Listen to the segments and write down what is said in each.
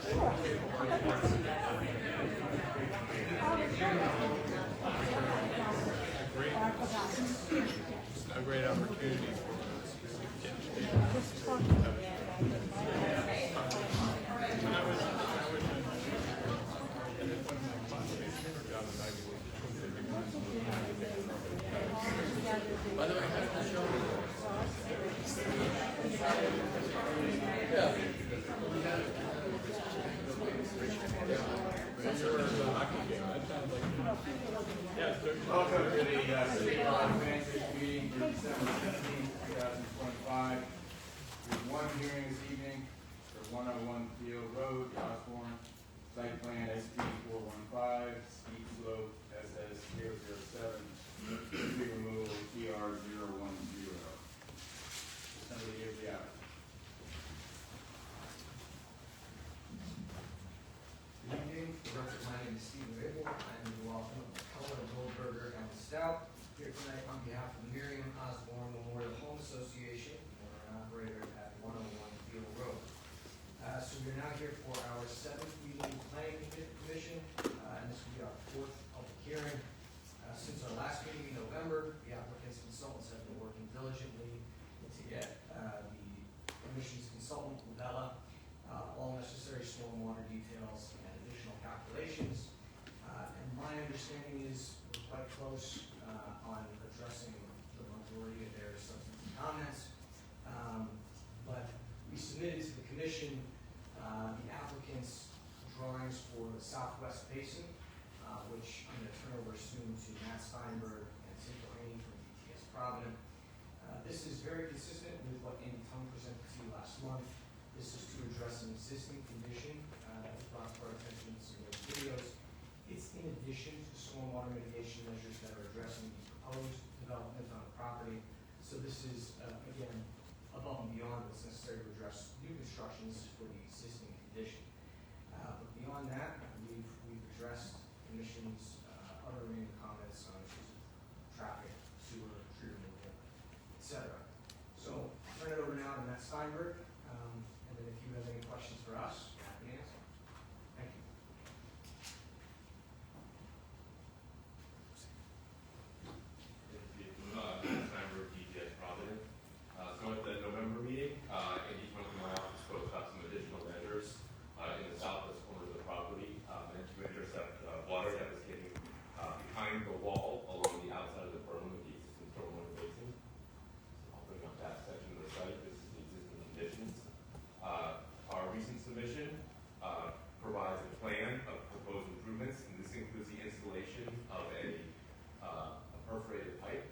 A great opportunity for us to get by the way, how did the show go? Yeah. Welcome to the City Rye Planning Commission meeting for December 17, 2025. There's one hearing this evening for 101 Field Road, Osborn, site plan SP 415, steep slope SS 007, tree removal TR 010. Somebody give the out. Good evening. My name is Stephen Rabel. I'm the law firm of Keller, Goldberger, and Stout. Here tonight on behalf of the Miriam Osborn Memorial Home Association, owner and operator at 101 Field Road. So we're now here for our 7th meeting of the Planning Commission, and this will be our 4th public hearing. Since our last meeting in November, the applicant's consultants have been working diligently to get the commission's consultant, Lavella, all necessary stormwater details and additional calculations. And my understanding is we're quite close on addressing the majority of their substantive comments. But we submitted to the commission the applicant's drawings for the Southwest Basin, which I'm going to turn over soon to Matt Steinberg and Cinco Haney from DTS Provident. This is very consistent with what Andy Tung presented to you last month. This is to address an existing condition that was brought to our attention in some of those videos. It's in addition to stormwater mitigation measures that are addressing the proposed development on the property. So this is, again, above and beyond what's necessary to address new constructions for the existing condition. But beyond that, we've addressed the Commission's other remaining comments on issues of traffic, sewer, tree removal, etc. So I'll turn it over now to Matt Steinberg. And then if you have any questions for us, we're happy to answer. Thank you. Member of DTS Provident. So at the November meeting, Andy went to my office, spoke about some additional measures in the southwest corner of the property meant to intercept water that was getting behind the wall along the outside of the berm of the existing stormwater basin. So I'll bring up that section of the site. This is the existing conditions. Our recent submission provides a plan of proposed improvements, and this includes the installation of a perforated pipe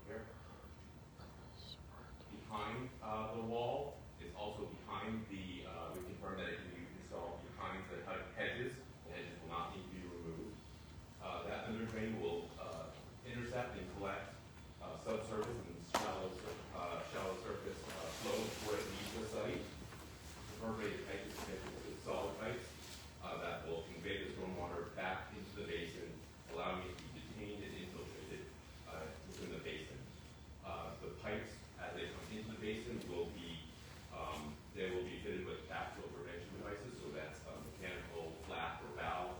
here behind the wall. It's also behind the, we confirmed that it can be installed behind the hedges. The hedges will not need to be removed. That under drain will intercept and collect subsurface and shallow surface flow before it leaves the site. The perforated pipe is connected to the solid pipes that will convey the stormwater back into the basin, allowing it to be detained and infiltrated within the basin. The pipes, as they come into the basin, will be fitted with backflow prevention devices. So that's a mechanical flap or valve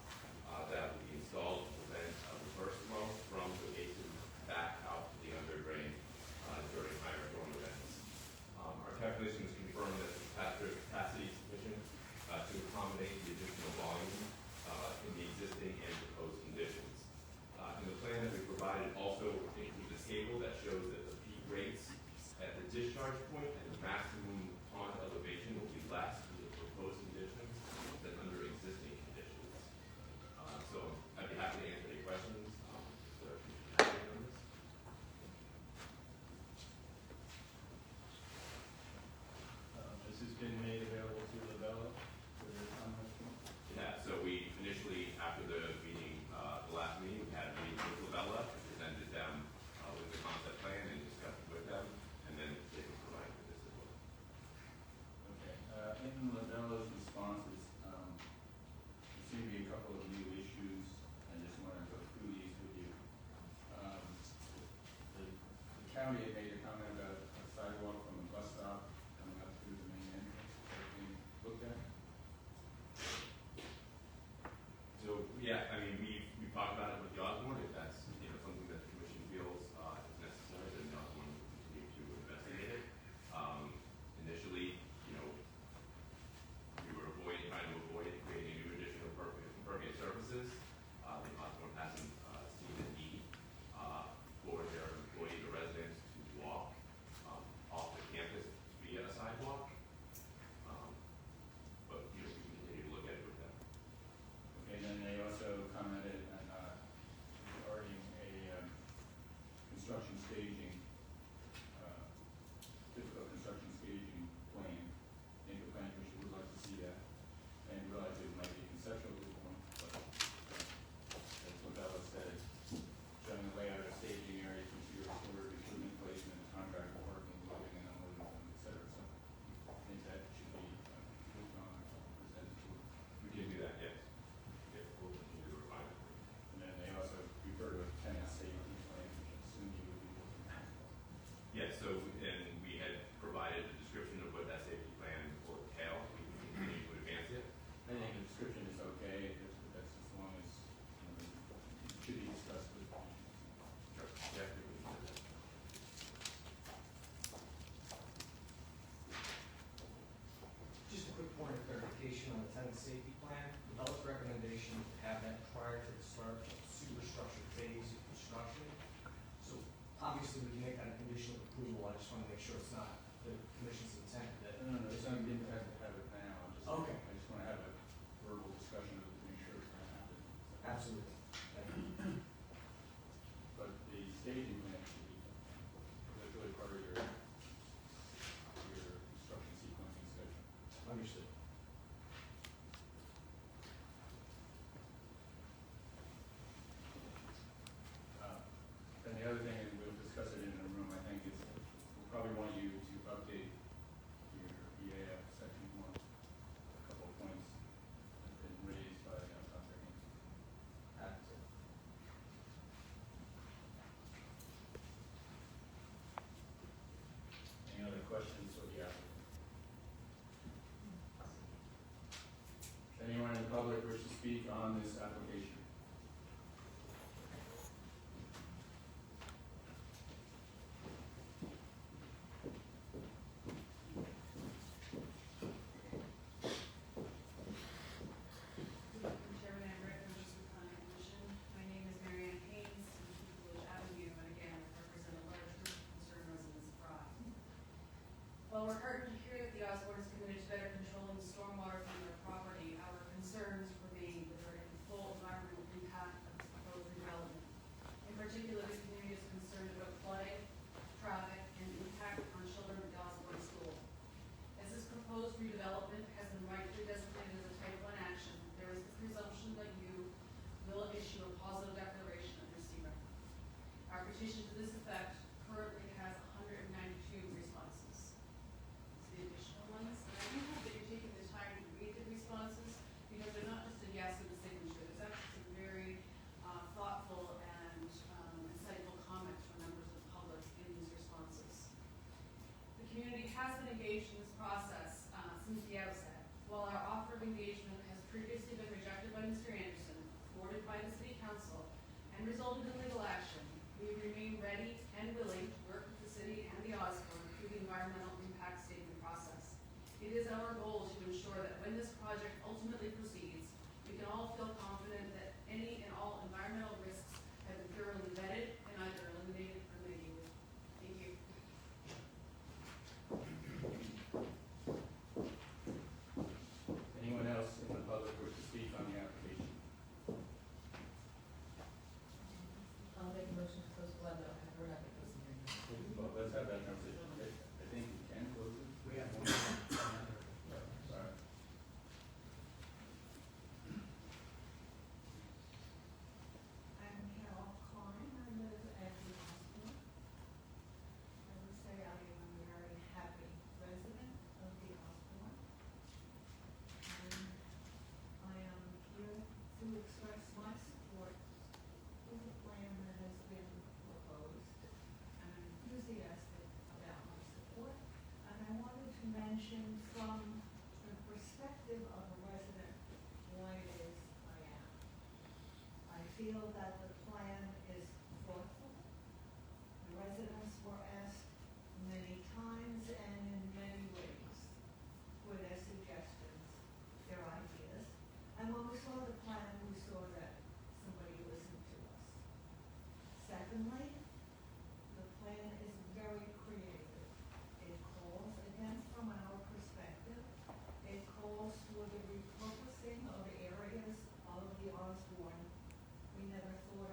that will be installed to prevent reverse flow from the basin back out to the under drain during higher storm events. Our calculations confirm that the capacity is sufficient to accommodate the additional volume in the existing and proposed conditions. And the plan that we provided also includes a table that shows that the peak rates at the discharge point and the maximum pond elevation will be less in the proposed conditions than under existing conditions. So I'd be happy to answer any questions. This has been made available to Lavella for their comments. Yeah, so we initially, after the meeting, the last meeting, we had a meeting with Lavella and presented them with the concept plan and discussed it with them, and then they can provide with this as well. Okay. In Lavella's responses, there seem to be a couple of new issues. I just want to go through these with you. The county had made a comment about a sidewalk from the bus stop coming up through the main entrance. Has that been looked at? I just wanna make sure it's not the commission's intent that. No, it's not the intent to have it now, Okay. I just wanna have a verbal discussion of it to make sure it's gonna happen. Absolutely. Thank you. But the staging plan should be, that's really part of your construction sequencing schedule. Understood. Then the other thing, and we'll discuss it in the room, I think, is we'll probably want you to update your EAF section one. A couple of points have been raised by Dr. Haynes. Happy to. Any other questions for the applicant? Does anyone in the public wish to speak on this application? Chairman and members of the Planning Commission, my name is Mary Ann Haynes, I'm from Village Avenue, and again, I represent a large group of concerned residents of Rye. While we're heartened to hear that the Osborn is committed to better controlling stormwater from their property, our concerns remain regarding the full environmental impact of this proposed redevelopment. In particular, the community is concerned about flooding, traffic, and impact on children at the Osborn School. As this proposed redevelopment has been rightly designated as a type 1 action, there is the presumption that you will issue a positive declaration of receiver. Our petition to this effect currently has 192 responses. It's the additional ones, and I do hope that you're taking the time to read the responses, because they're not just a yes and a signature. There's actually some very thoughtful and insightful comments from members of the public in these responses. The community has been engaged in this process since the outset. While our offer of engagement has previously been rejected by Mr. Anderson, thwarted by the City Council, and resulted in legal action, we remain ready and willing to work with the city and the Osborn through the environmental impact statement process. It is our goal to ensure that when this project ultimately proceeds, we can all feel confident that any and all environmental risks have been thoroughly vetted and either eliminated or mitigated. Thank you. Anyone else in the public wish to speak on the application? I'll make a motion to close, well, no, we're not going to close the hearing. Well, let's have that conversation. I think we can close it. We have one. Sorry. I'm Carol Klein, I live at the Osborn. I would say I am a very happy resident of the Osborn. And I am here to express my support for the plan that has been proposed. I'm enthusiastic about my support, and I wanted to mention from the perspective of a resident why it is I am. I feel that the plan is thoughtful. The residents were asked many times and in many ways for their suggestions, their ideas. And when we saw the plan, we saw that somebody listened to us. Secondly, the plan is very creative. It calls, again, from our perspective, it calls for the repurposing of areas of the Osborn. We never thought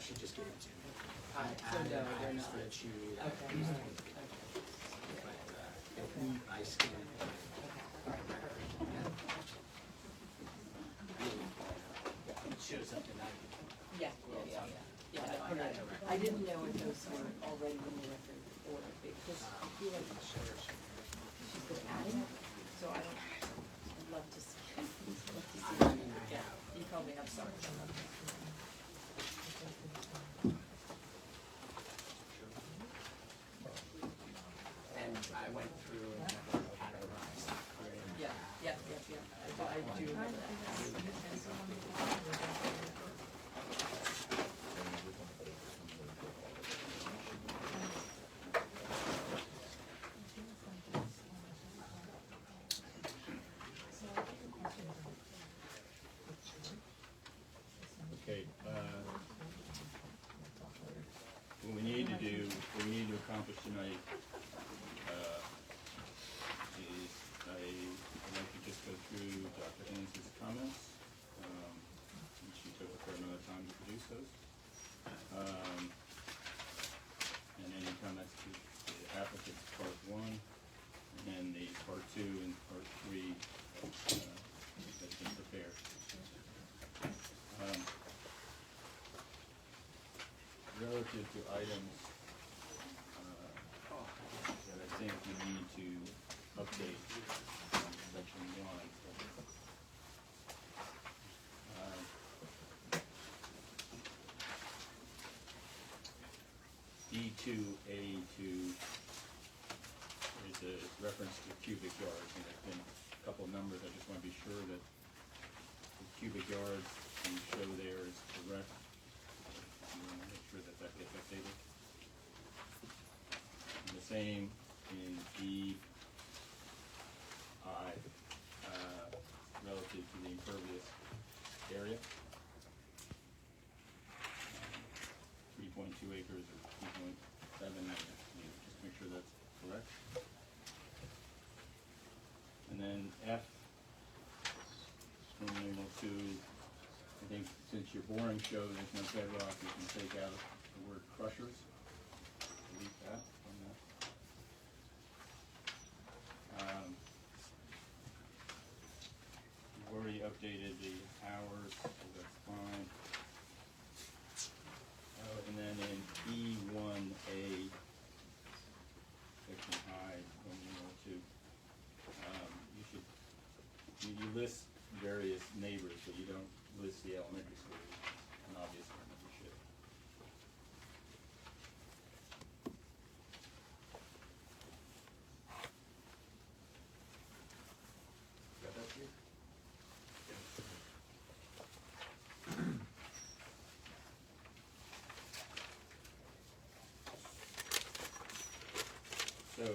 she just gave it to me. I added my spreadsheet. I scanned it. It shows up tonight. Yeah. I didn't know if those were already in the record or because I feel like she's been adding, so I don't, I'd love to see, yeah, you probably have some. And I went through and categorized it. Yeah. I do remember that. Okay, what we need to do, what we need to accomplish tonight, is I'd like to just go through Dr. Haynes' comments. She took a fair amount of time to produce those. And any comments to the applicant's part one, and the part two and part three, that's been prepared. Relative to items that I think we need to update section one. D2A2 is a reference to cubic yards, and there's been a couple of numbers. I just want to be sure that the cubic yards you show there is correct. Make sure that that gets updated. And the same in DI, relative to the impervious area. 3.2 acres or 2.7 acres. Just make sure that's correct. And then F, Roman numeral 2. I think since your boring show there's no bedrock, you can take out the word crushers. Delete that from that. We've already updated the hours, so that's fine. And then in E1A, section I, Roman numeral 2, you list various neighbors, but you don't list the elementary school, an obvious one that you should. Got that here? So,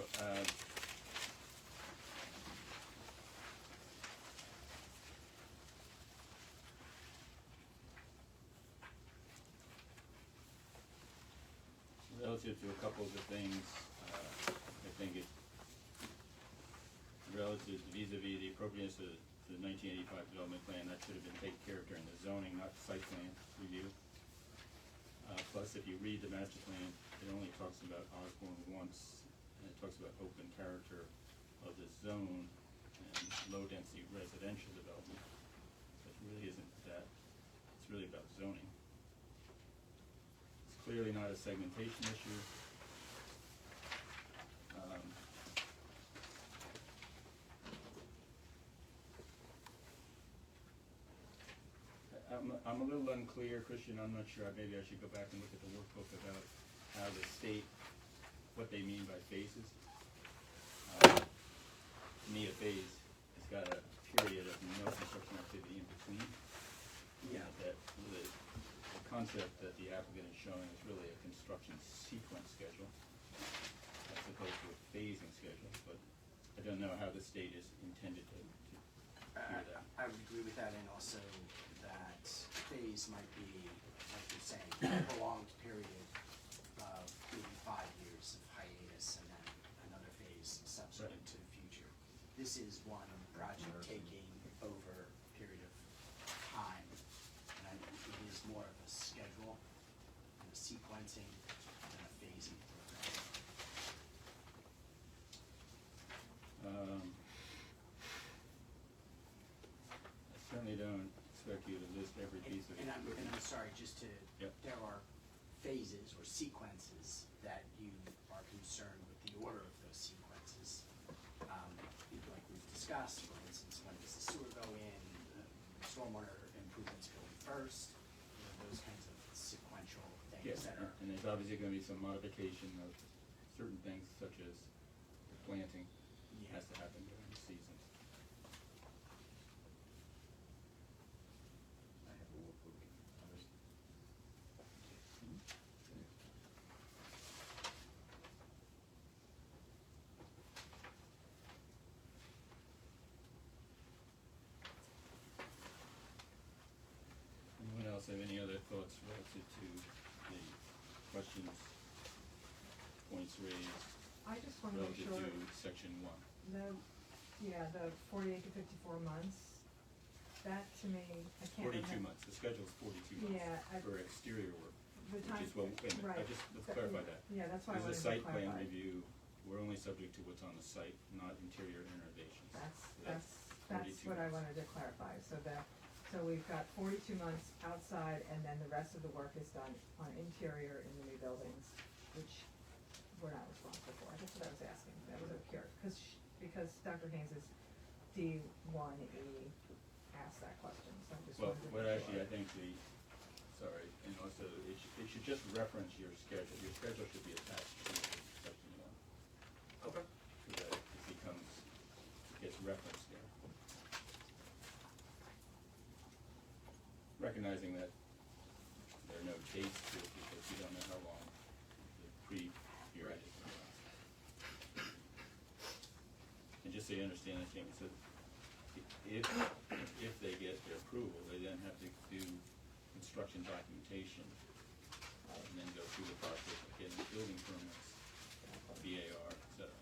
relative to a couple of the things, I think it, relative vis-a-vis the appropriateness of the 1985 development plan, that should have been taken care of during the zoning, not site plan review. Plus, if you read the master plan, it only talks about Osborn once, and it talks about open character of the zone and low-density residential development. So it really isn't that, it's really about zoning. It's clearly not a segmentation issue. I'm a little unclear, Christian, I'm not sure, maybe I should go back and look at the workbook about how the state, what they mean by phases. To me, a phase has got a period of no construction activity in between. Yeah. That the concept that the applicant is showing is really a construction sequence schedule as opposed to a phasing schedule, but I don't know how the state is intended to hear that. I would agree with that, and also that phase might be, like you're saying, a prolonged period of maybe 5 years of hiatus and then another phase subsequent to the future. This is one project taking over a period of time, and it is more of a schedule expect you to list every piece of And equipment. I'm sorry, just to, Yep. there are phases or sequences that you are concerned with the order of those sequences. Like we've discussed, for instance, when does the sewer go in, stormwater improvements go in first, those kinds of sequential things Yes, that are. and there's obviously gonna be some modification of certain things such as the planting Yeah. has to happen during the season. I have a workbook. Anyone else have any other thoughts relative to the questions, points raised I just want to make relative sure, to section one? the 48 to 54 months, that to me, I can't. 42 months, the schedule's 42 months Yeah, for exterior work, The which time. is, well, wait a minute, Right. let's clarify that. Yeah, that's why I There's wanted a to site plan clarify. review, we're only subject to what's on the site, not interior renovations. That's 42 what I months. wanted to clarify, so we've got 42 months outside, and then the rest of the work is done on interior in the new buildings, which we're not responsible for. That's what I was asking, that was curious, because Dr. Haynes's D1E asked that question, so I just Well, wanted to what make actually, sure. I think sorry, and also, it should just reference your schedule should be attached to section one. Okay. So that it becomes, it gets referenced there. Recognizing that there are no dates to it because you don't know how long the pre-period is going to last. And just so you understand the thing, so if they get their approval, they then have to do construction documentation, and then go through the process of getting building permits, BAR, et cetera.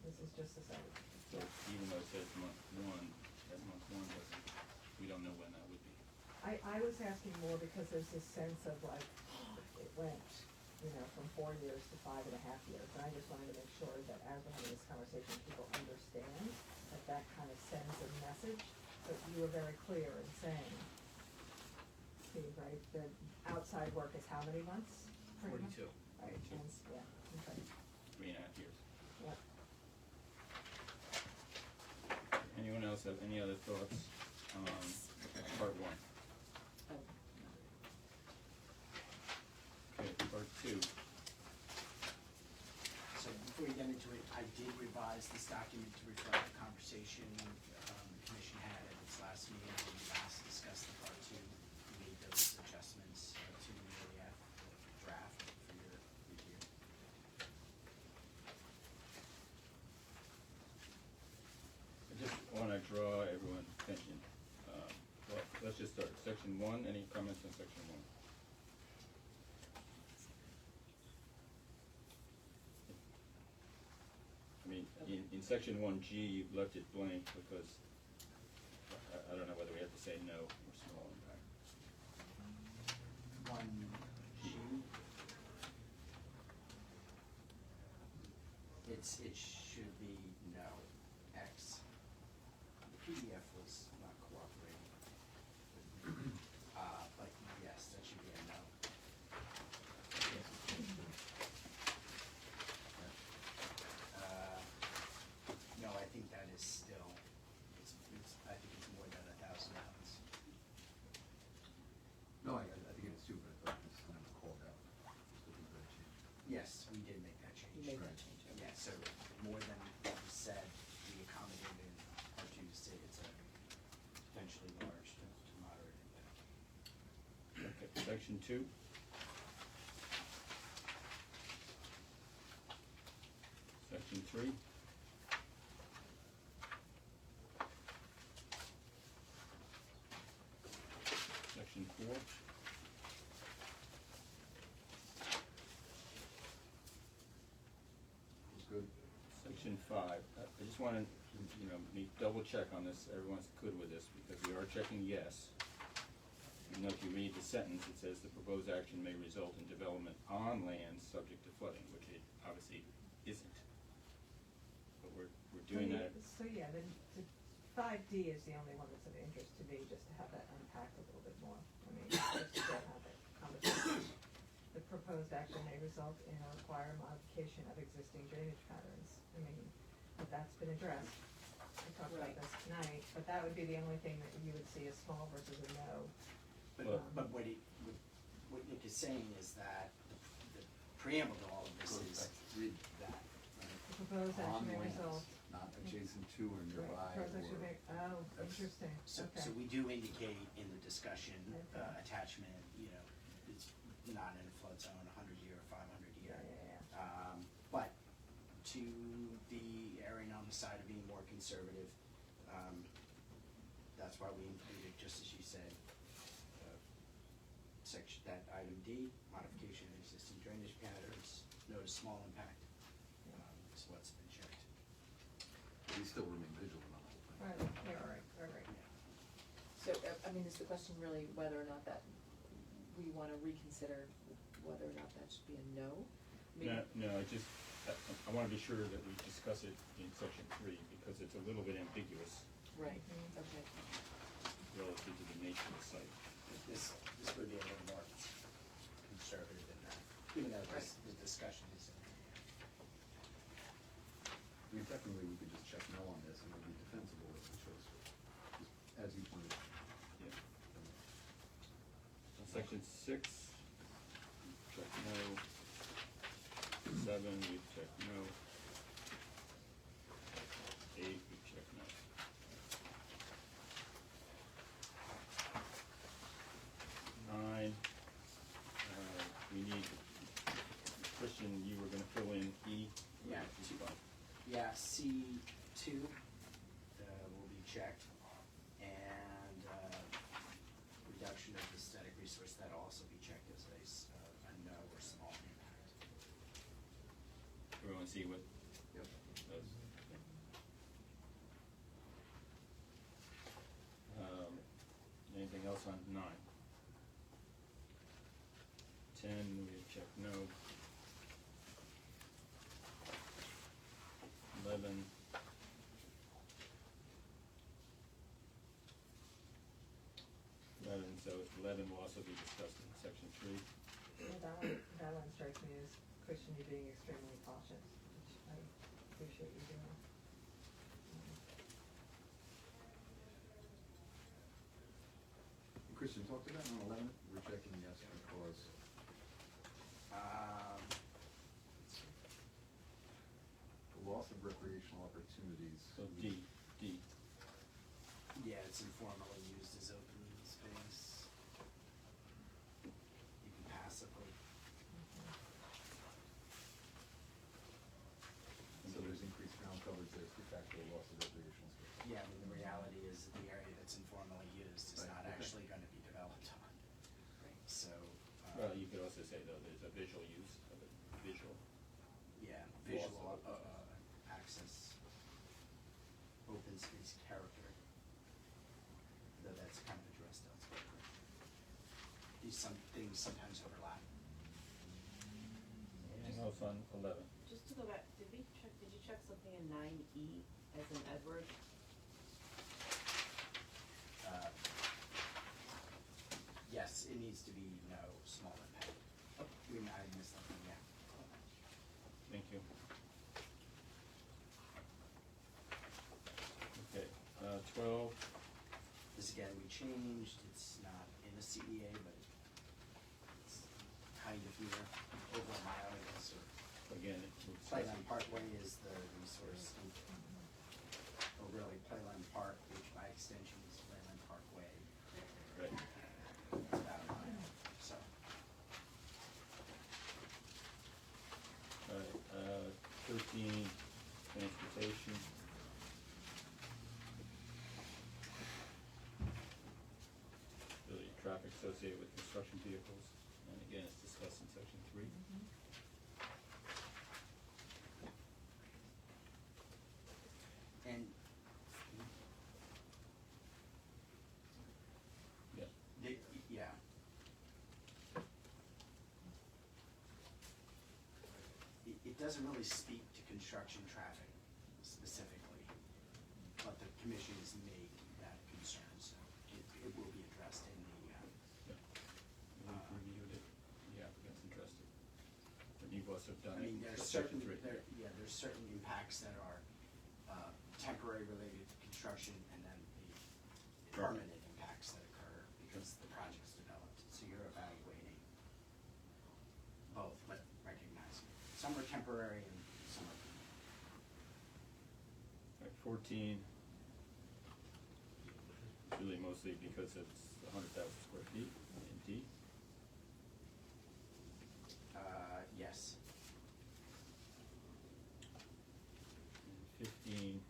This is just a site. So even though it says month one, that month one doesn't, we don't know when that would be. I was asking more because there's this sense of like, it went, from 4 years to 5.5 years. And I just wanted to make sure that as we're having this conversation, people understand that kind of sends a message. But you were very clear in saying, Steve, right, the outside work is how many months? pretty much? 42. Right, and, yeah, okay, 3.5 years. yep. Anyone else have any other thoughts on part one? Oh, Okay, part two. So before we get into it, I did revise this document to reflect the conversation the commission had at its last meeting when we last discussed the part two. We made those adjustments to the AF draft for your review. I just want to draw everyone's attention. Well, let's just start. Section one, any comments on section one? I mean, in section 1G, you've left it blank because I don't know whether we have to say no or small impact. 1G. It should be no, X. The PDF was not cooperating with me. But yes, that should be a no. No, I think that is still, I think it's more than 1,000 pounds. No, I think it's too, but I thought this kind of called out. Just looking for that change. Yes, we did make that change. You made that Right. change, okay. Yeah, so more than what was said, we accommodated our two to say it's a potentially large to moderate impact. Okay, section two. Section three. Section four. It's good. Section five, I just want to, double check on this, everyone's good with this, because we are checking yes. Even though if you read the sentence, it says the proposed action may result in development on land subject to flooding, which it obviously isn't. But we're doing that. So, yeah, the 5D is the only one that's of interest to me, just to have that unpacked a little bit more. I mean, let's just have that conversation. The proposed action may result in or require modification of existing drainage patterns. I mean, if that's been addressed, we talked about Right. this tonight, but that would be the only thing that you would see as small versus a no. But what Nick is saying is that the preamble to all of this Goes is back to read. that, The proposed action On may lands, result. not adjacent to or nearby Right, proposed action or. may, oh, That's- interesting, so okay. we do indicate in the discussion, Okay. attachment, you know, it's not in a flood zone, 100-year, 500-year. Yeah. But to the erring on the side of being more conservative, that's why we included, just as you said, section, that item D, modification of existing drainage patterns, note a small impact, is what's been checked. But we still remain vigilant on the whole thing. Right, yeah, right. So, I mean, is the question really whether or not that, we wanna reconsider whether or not that should be a no? I mean, No, I wanna be sure that we discuss it in section 3, because it's a little bit ambiguous Right, Mhm. okay. relative to the nature of the site. This would be a little more conservative than that, even though the discussion is. I mean, technically, we could just check no on this and it would be defensible if we chose to, just as you pointed out. Yeah. Section 6, check no. 7, we check no. 8, we check no. 9, we need, Christian, you were gonna fill in E. Yeah, C2 will be checked, and reduction of aesthetic resource, that'll also be checked as a no or small impact. Everyone see what Yep. does? Anything else on 9? 10, we check no. 11. So 11 will also be discussed in section 3. Well, that one strikes me as Christian, you being extremely cautious, which I appreciate you doing. Christian, talk to that on 11, we're checking yes because, the loss of recreational opportunities. So D. Yeah, it's informally used as open space, even passively. So there's increased ground coverage, there's de facto loss of recreational space. Yeah, I mean, the reality is that the area that's informally used is Right, not okay. actually gonna be developed on. So, Well, you could also say though, there's a visual use of it, visual. yeah, Loss visual, of access, open space character, though that's kind of addressed elsewhere. These things sometimes overlap. Anything else on 11? Just to go back, did you check something in 9E as in Edward? Yes, it needs to be no small impact. Oh, I missed something, yeah. Thank you. Okay, 12, This again, we changed, it's not in the CEA, but it's kind of near, over a mile, I guess, or again, we'll discuss Playland it. Parkway is the resource, or really Playland Park, which by extension is Playland Parkway. Right. It's about a mile, so. All right, 13, transportation. Really, traffic associated with construction vehicles, and again, it's discussed in section 3. And Yeah. yeah. It doesn't really speak to construction traffic specifically, but the commission has made that concern, so it will certain impacts that are temporary related to construction, and then the permanent impacts that occur because the project's developed. So you're evaluating both, but recognizing some are temporary and some are permanent. Right, 14, it's really mostly because it's 100,000 square feet in D. Yes. And 15,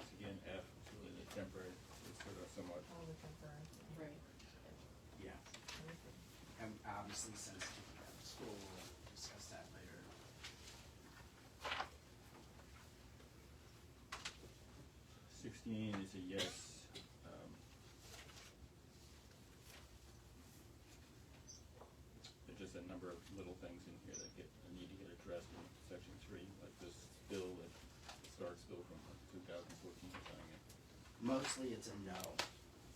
it's again F, it's really the temporary, it's sort of somewhat, All the temporary. Right. Yeah. And obviously sensitive to the school, we'll discuss that later. 16 is a yes. There's just a number of little things in here that need to get addressed in section 3, like this bill, the Stark bill from 2014 signing it. Mostly it's a no.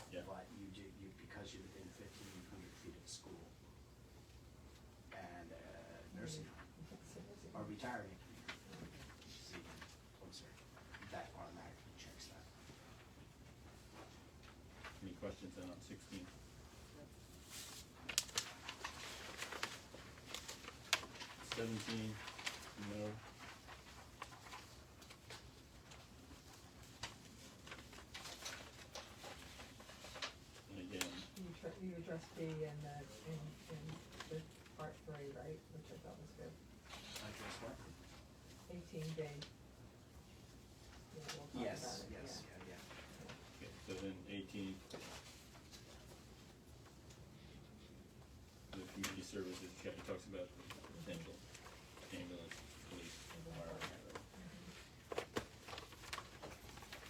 Yeah. But because you're within 1,500 feet of the school and nursing home or retirement, it's even closer. That automatically checks that. Any questions then on 16? 17, no. And again, You addressed B in the part 3, right, which I thought was good. Like this what? 18B. Yeah, we'll talk about Yes, it, yes, yeah. yeah. okay, so then 18, the community services, it talks about potential ambulance, police, fire.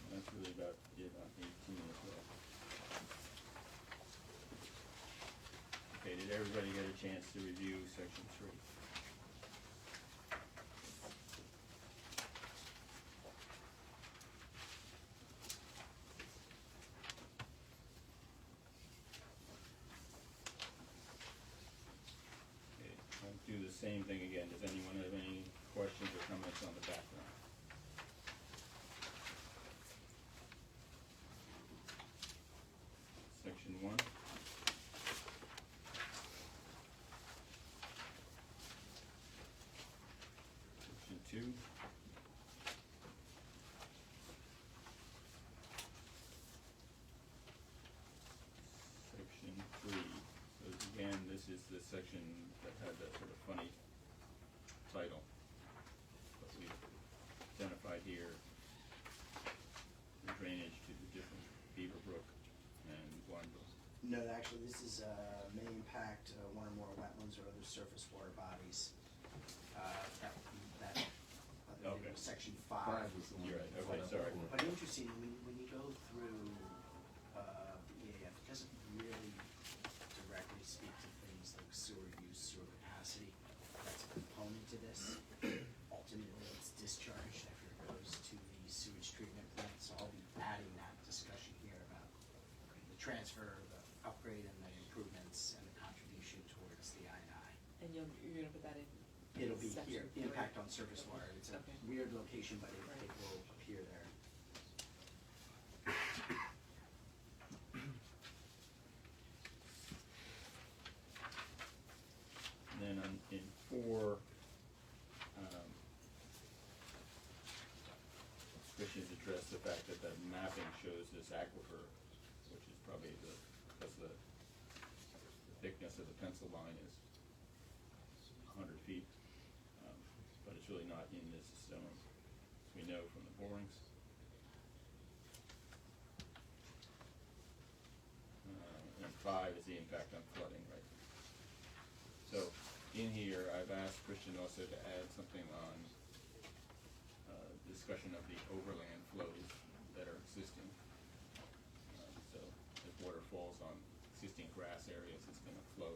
And that's really about it on 18 as well. Okay, did everybody get a chance to review section 3? Okay, I'll do the same thing again. Does anyone have any questions or comments on the background? Section 1. Section 2. Section 3. So again, this is the section that had that sort of funny title. But we've identified here the drainage to the different Beaver Brook and Warrenville. No, actually, this is may impact one or more wetlands or other surface water bodies. Okay. Section 5. Was the one You're right, that okay, was sorry. before. But interesting, when you go through the EAF, it doesn't really directly speak to things like sewer use, sewer capacity. That's a component to this. Ultimately, it's discharged after it goes to the sewage treatment plant. So I'll be adding that discussion here about the transfer, the upgrade, and the improvements, and the contribution towards the I&I. And you're gonna put that in? It'll be section here, 3? impact on surface water. It's a Okay. weird location, but it Right. will appear there. And then in 4, Christian's addressed the fact that the mapping shows this aquifer, which is probably because the thickness of the pencil line is 100 feet, but it's really not in this zone, as we know from the borings. And 5 is the impact on flooding, right? So in here, I've asked Christian also to add something on discussion of the overland flows that are existing. So if water falls on existing grass areas, it's gonna flow.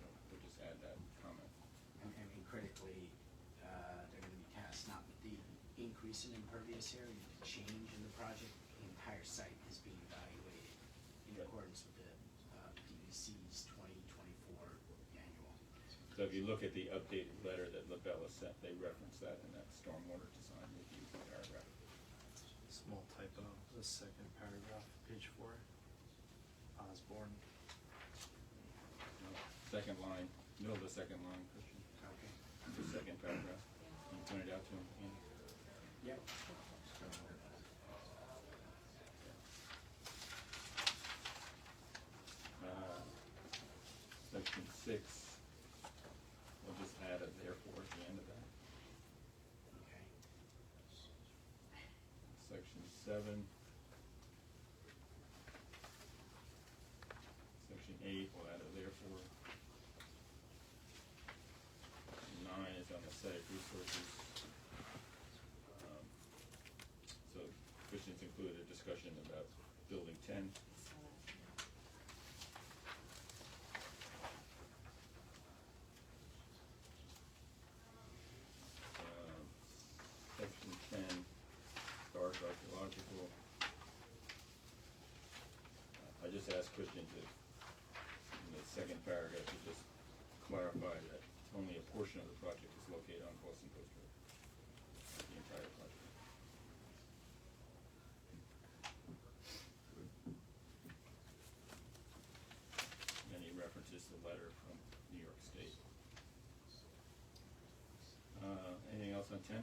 So we'll just add that comment. And critically, they're gonna be tasked not with the increase in impervious area, the change in the project. The entire site is being evaluated in Right. accordance with the DEC DEC's 2024 annual. So if you look at the updated letter that LaBella sent, they reference that in that stormwater design review paragraph. Small typo, the second paragraph, page 4. Osborn. No, second line, middle of the second line, Christian. Okay. The second paragraph. Can you point it out to him, Andy? Yep. Section 6, we'll just add a therefore at the end of that. Okay. Section 7. Section 8, we'll add a therefore. 9 is on aesthetic resources. So Christian's included a discussion about building 10. Section 10, dark archaeological. I just asked Christian to, in the second paragraph, to just clarify that only a portion of the project is located on Boston Post Road. Not the entire project. And he references the letter from New York State. Anything else on 10?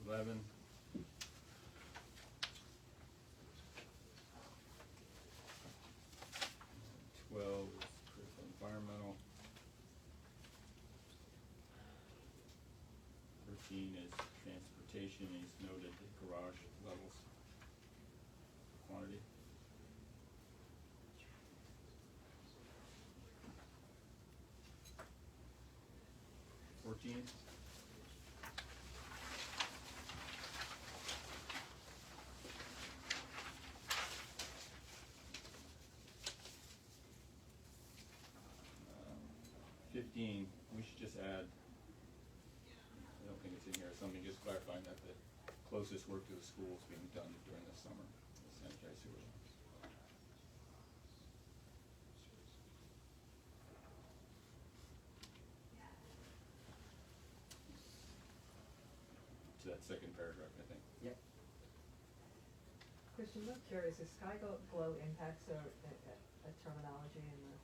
11. 12 is critical environmental. 13 is transportation. He's noted the garage levels, quantity. 14. Um, 15, we should just add, I don't think it's in here, something just clarifying that the closest work to the school is being done during the summer, the sanitary sewer lines. To that second paragraph, I think. Yep. Christian, I'm curious, is sky glow impacts a terminology in the,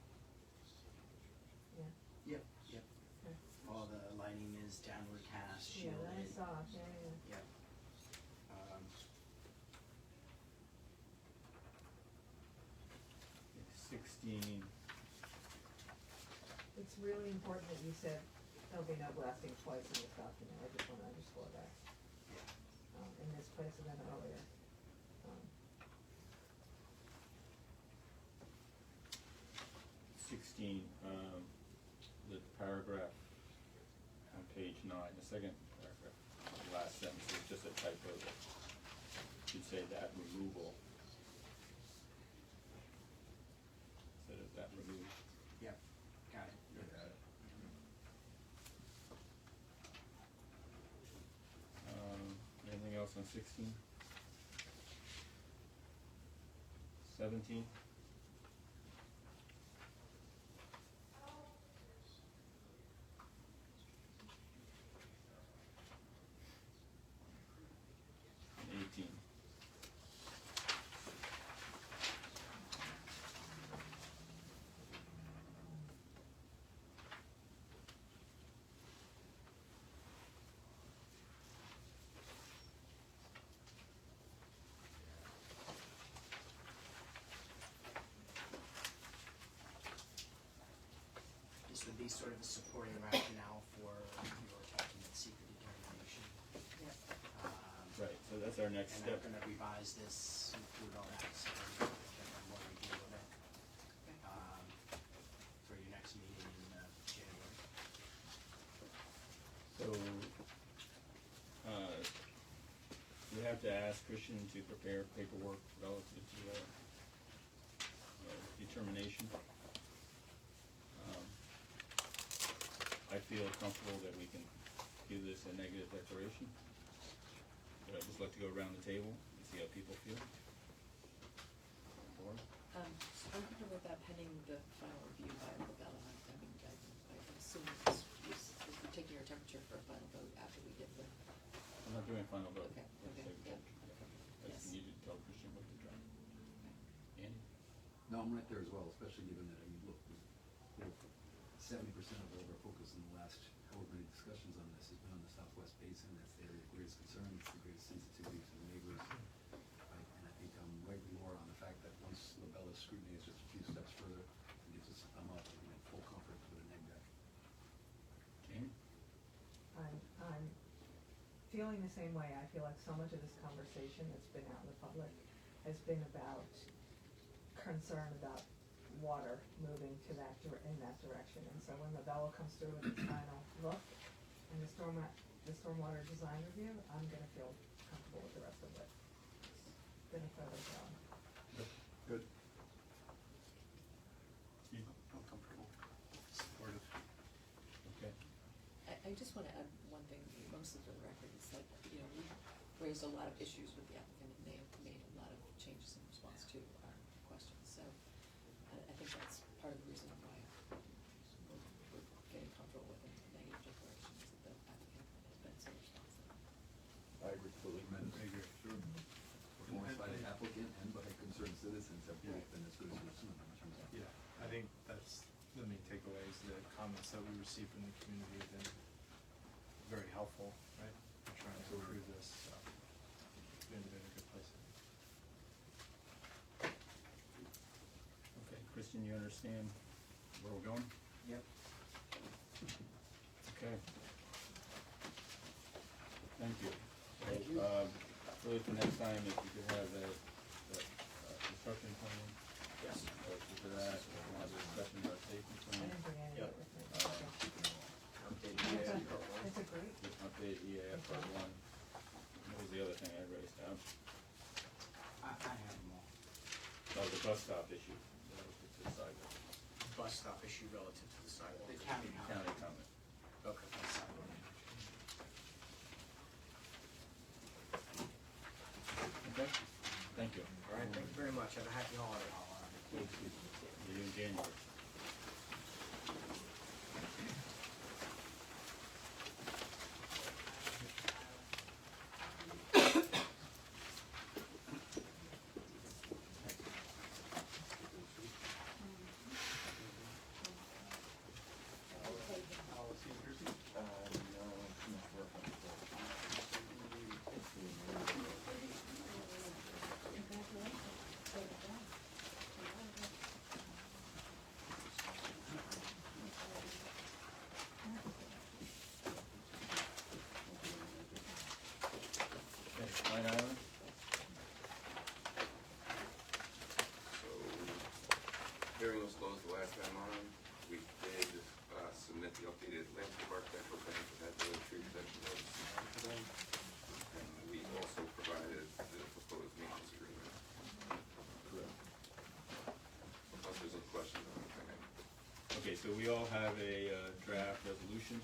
yeah? Yep. Yep. Okay. All the lighting is downward cast, Yeah, shielded. that I saw, yeah. Yep. Um, 16, It's really important that you said there'll be no blasting twice in this document, I just wanna underscore that, in this place and then earlier. 16, the paragraph on page 9, the second paragraph, the last sentence is just a typo that should say that removal instead of that removed. yep. Got it. Anything else on 16? 17? And 18. This would be sort of a supporting rationale for your document secret determination. Yep. Right, so that's our next And step. I'm gonna revise this, include all that, so we can get more review of it, for your next meeting in, January. So, we have to ask Christian to prepare paperwork relative to determination. I feel comfortable that we can give this a negative declaration. But I'd just like to go around the table and see how people feel. Laura? I'm comfortable with that pending the final review by Labella. I mean, I assume this we're taking our temperature for a final vote after we get the, I'm not doing a final vote. Okay, Let's okay, say vote. I Yes. just needed to tell Christian what to try. Andy? No, I'm right there as well, especially given that, I mean, look, 70% of all of our focus in the last however many discussions on this has been on the Southwest Basin. That's the area of greatest concern, it's the greatest sensitivity to the neighbors. And I think I'm rightly more on the fact that once Labella's scrutiny is just a few steps further, it gives us, I'm up, and in full comfort to put a neg deck. Amy? I'm feeling the same way. I feel like so much of this conversation that's been out in the public has been about concern about water moving to in that direction. And so when the Labella comes through with its final look and the stormwater design review, I'm gonna feel comfortable with the rest of it. It's been a thorough job. Good. I'm comfortable, supportive. Okay. I just wanna add one thing, mostly for the record, is that, you know, we raised a lot of issues with the applicant and they have made a lot of changes in response to our questions, so I think that's part of the reason why we're getting comfortable with the negative declarations that the applicant has been so responsive. I agree fully. Tremendous. I agree. Sure. Performance by the applicant and by concerned citizens have both been as good as we've seen in terms of. Yeah, I think that's the main takeaway is the comments that we received from the community have been very helpful, right? In trying to improve this, so we're in a good place. Okay, Christian, you understand where we're going? Yep. Okay. Thank you. Thank So, you. really for next time, if you could have the construction plan. Yes. For that, we'll have a discussion about safety I plan. didn't bring any Yep. with me. Updated It's EAF a- part one. It's a great, Just update EAF part one. What was the other thing I raised down? I have them all. Oh, the bus stop issue. That was just the sidewalk. Bus stop issue relative to the sidewalk. The county County comment. Okay, that's sidewalk. Okay, thank you. All right, thank you very much. Have a happy holiday. See you in January. Okay, Line item? So, hearing was closed the last time on, we did, submit the updated landscape architectural plan for that tree protection notice to them. And we also provided the proposed maintenance agreement. Correct. Unless there's any questions on anything. Okay, so we all have a draft resolution.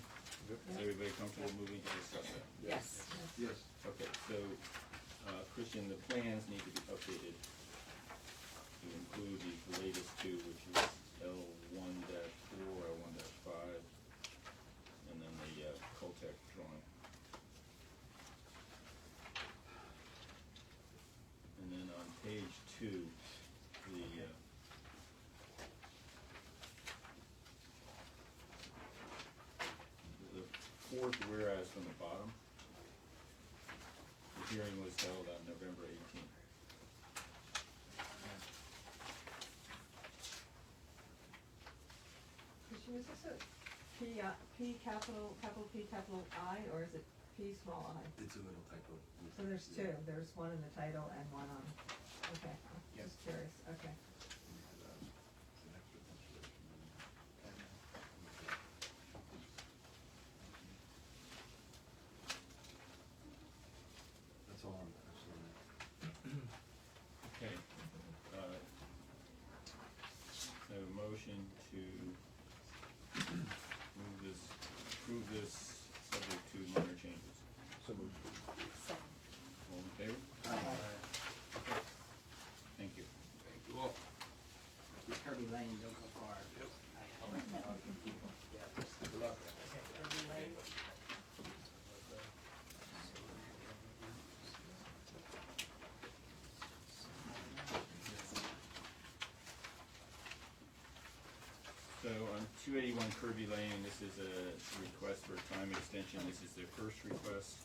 Is everybody comfortable moving to discuss that? Yes. Yes. Okay, so, Christian, the plans need to be updated to include the latest two, which is L1-4, L1-5, and then the Coltech drawing. And then on page 2, the fourth whereas from the bottom. The hearing was held on November 18th. Christian, is this a P capital P capital I, or is it P small I? It's a little typo. So there's two, there's one in the title and one on, okay, Yep. just curious, okay. That's all I'm actually on that. Okay. I have a motion to approve this subject to minor changes. So moved. Second. All in favor? Aye. Okay. Thank you. Thank you all. 281 Kirby Lane, this is a request for a time extension. This is their first request.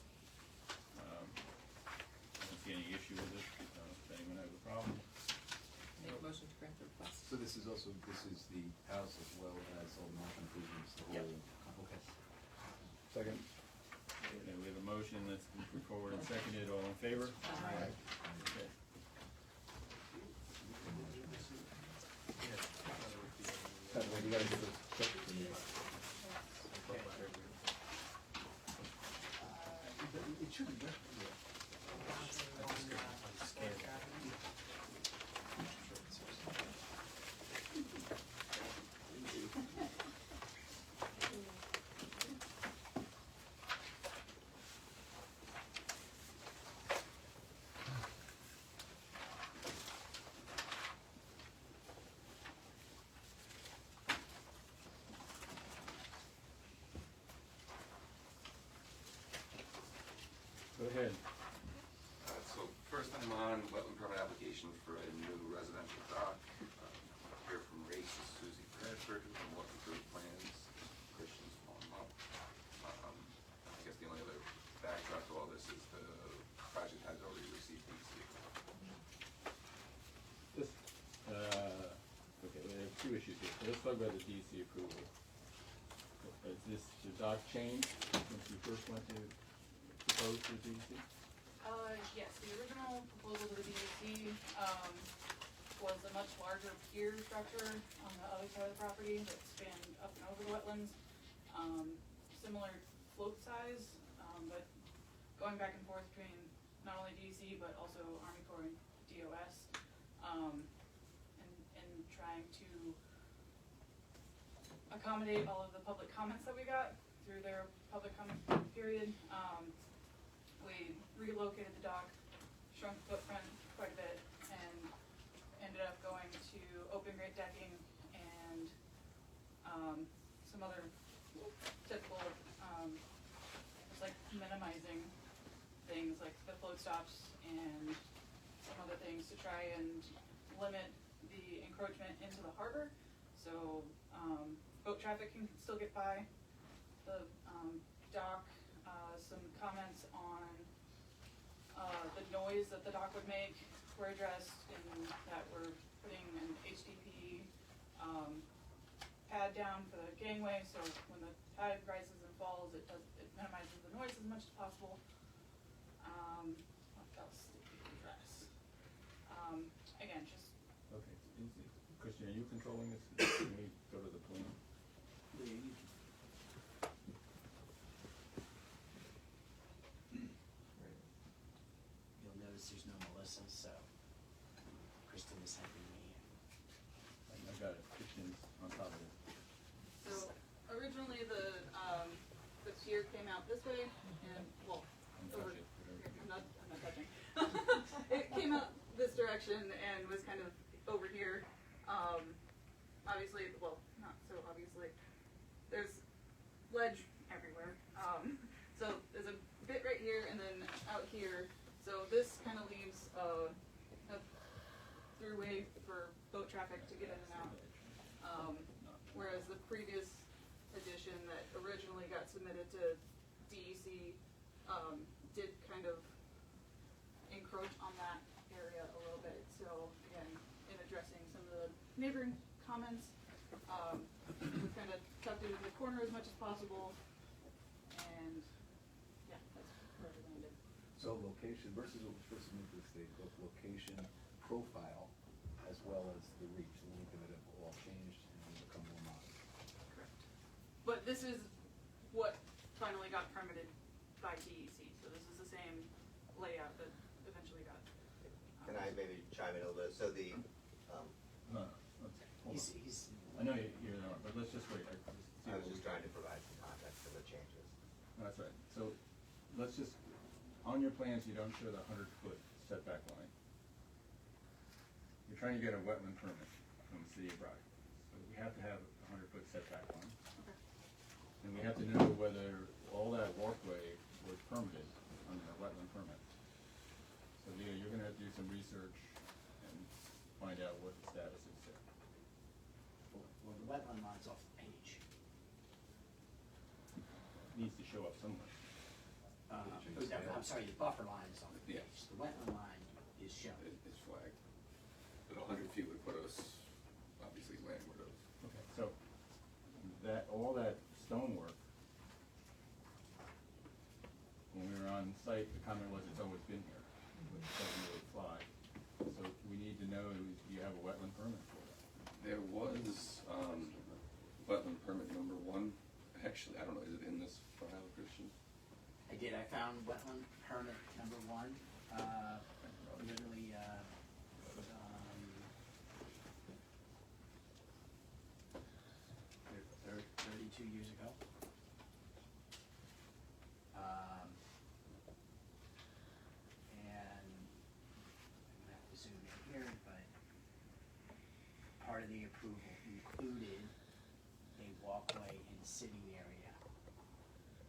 I don't see any issue with it. Does anyone have a problem? Make a motion to grant the request. So this is the house as well as all the marsh improvements, the Yep. whole, okay. Second. Okay, we have a motion that's been put forward and seconded. All in favor? Aye. Okay. By the way, you gotta do this check for me. It should be, Go ahead. So first I'm on wetland permit application for a new residential dock. Here from Race is Susie Bradford, who's been working through plans. Christian's following up. I guess the only other backdrop to all this is the project has already received DEC. This, okay, we have two issues here. So let's talk about the DEC approval. Is this, the dock changed since you first went to propose to the DEC? Yes, the original proposal to the DEC, was a much larger pier structure on the other side of the property that spanned up and over the wetlands. Similar float size, but going back and forth between not only DEC but also Army Corps and DOS, and trying to accommodate all of the public comments that we got through their public comment period. We relocated the dock, shrunk the footprint quite a bit, and ended up going to open grate decking and some other typical, it's like minimizing things like the float stops and some other things to try and limit the encroachment into the harbor. So boat traffic can still get by the dock. Some comments on the noise that the dock would make were addressed in that we're putting an HDP pad down for the gangway, so when the tide rises and falls, it minimizes the noise as much as possible. What else did we address? Again, just Okay, Christian, are you controlling this? Can we go to the plan? You'll notice there's no Melissa, so Kristen is helping me. I got it, Christian's on top of it. so originally the pier came out this way and well over Touch it, whatever. here, I'm not touching. It came out this direction and was kind of over here. Obviously, well, not so obviously. There's ledge everywhere. So there's a bit right here and then out here. So this kind of leaves a throughway for boat traffic to get in and out. Whereas the previous edition that originally got submitted to DEC did kind of encroach on that area a little bit. So again, in addressing some of the neighboring comments, we kind of tucked it in the corner as much as possible. And yeah, that's where we landed. So location versus what was first submitted to the state, both location, profile, as well as the reach, the length of it have all changed and become more modern. Correct. But this is what finally got permitted by DEC, so this is the same layout that eventually got. Can I maybe chime in a little bit? So the, No, let's, hold on. He's I know you're there, but let's just wait. I was just trying to provide some context for the changes. That's right. So let's just, on your plans, you don't show the 100-foot setback line. You're trying to get a wetland permit from the city of Rye. So we have to have a 100-foot setback line. Okay. And we have to know whether all that walkway was permitted under the wetland permit. So Leah, you're gonna have to do some research and find out what the status is there. well, the wetland line's off the page. needs to show up somewhere. I'm sorry, the buffer line is on the Yeah. page, the wetland line is shown. It's flagged. But 100 feet would put us obviously landward of. Okay, so all that stonework, when we were on site, the comment was it's always been here, which doesn't really fly. So we need to know, do you have a wetland permit for that? There was, wetland permit number 1. Actually, I don't know, is it in this file, Christian? I did, I found wetland permit number 1, literally, 32 years ago. And I'm gonna have to zoom in here, but part of the approval included a walkway and sitting area.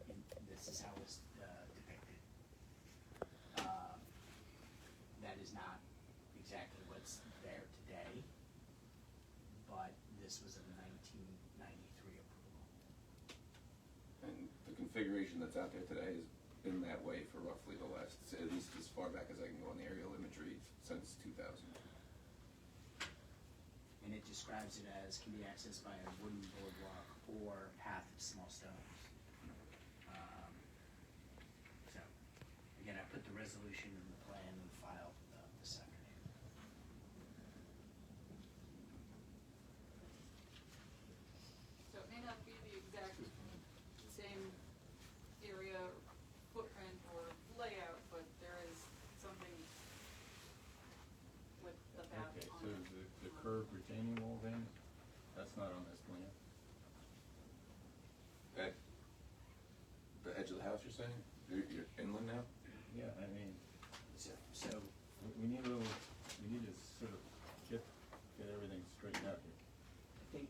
And this is how it's depicted. That is not exactly what's there today, but this was a 1993 approval. And the configuration that's out there today has been that way for roughly the last, at least as far back as I can go on the aerial imagery, since 2000. And it describes it as can be accessed by a wooden boardwalk or path of small stones. So, again, I put the resolution and the plan in the file this afternoon. So it may not be the exact same area, footprint, or layout, but there is something with the path Okay, on so it. the curved retaining wall then, that's not on this plan? At the edge of the house, you're saying? You're inland now? Yeah, I mean, So we need a little, we need to sort of get everything straightened out here. I think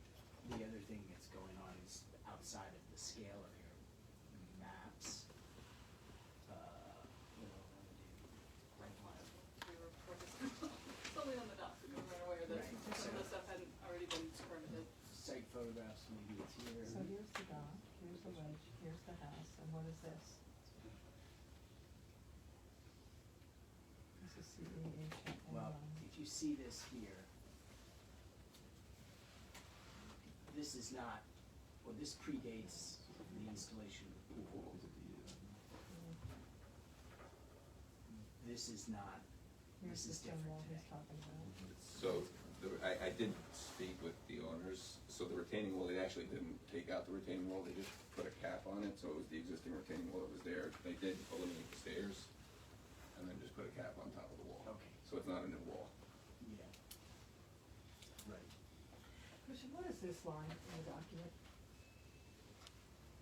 the other thing that's going on is outside of the scale of your maps. What do I want to do? Right one. We were focused solely on the dock, we were aware that Right, some of the so- stuff hadn't already been permitted. Site photographs, maybe it's here. So here's the dock, here's the ledge, here's the house, and what is this? This is CEHA. Well, if you see this here, this is not, well, this predates the installation of the pool. This is not, Here's this the is stone different wall he's today. talking about. So, I did speak with the owners, so the retaining wall, they actually didn't take out the retaining wall, they just put a cap on it, so it was the existing retaining wall that was there. They did eliminate the stairs, and then just put a cap on top of the wall. Okay. So it's not a new wall. Yeah. Right. Christian, what is this line in the document?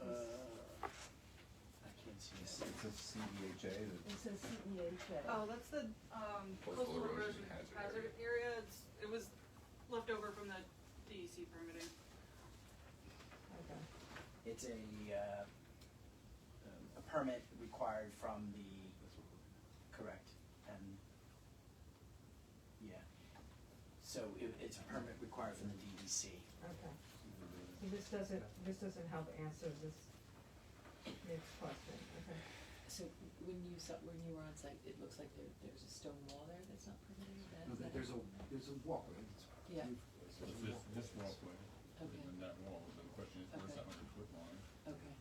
I can't see It's that. a CEHA that It says CEHA. Oh, that's the, coastal erosion hazard area, it was left over from the DEC permitting. Okay. It's a permit required from the, correct, and, yeah. So it's a permit required from the DEC. Okay. So this doesn't help answer this next question, okay. So when you were on site, it looks like there's a stone wall there that's not permitted, No, there's a walkway. Yeah. So it's this walkway, Okay. and that wall, so the question is, where's Okay. that 100-foot line? Okay,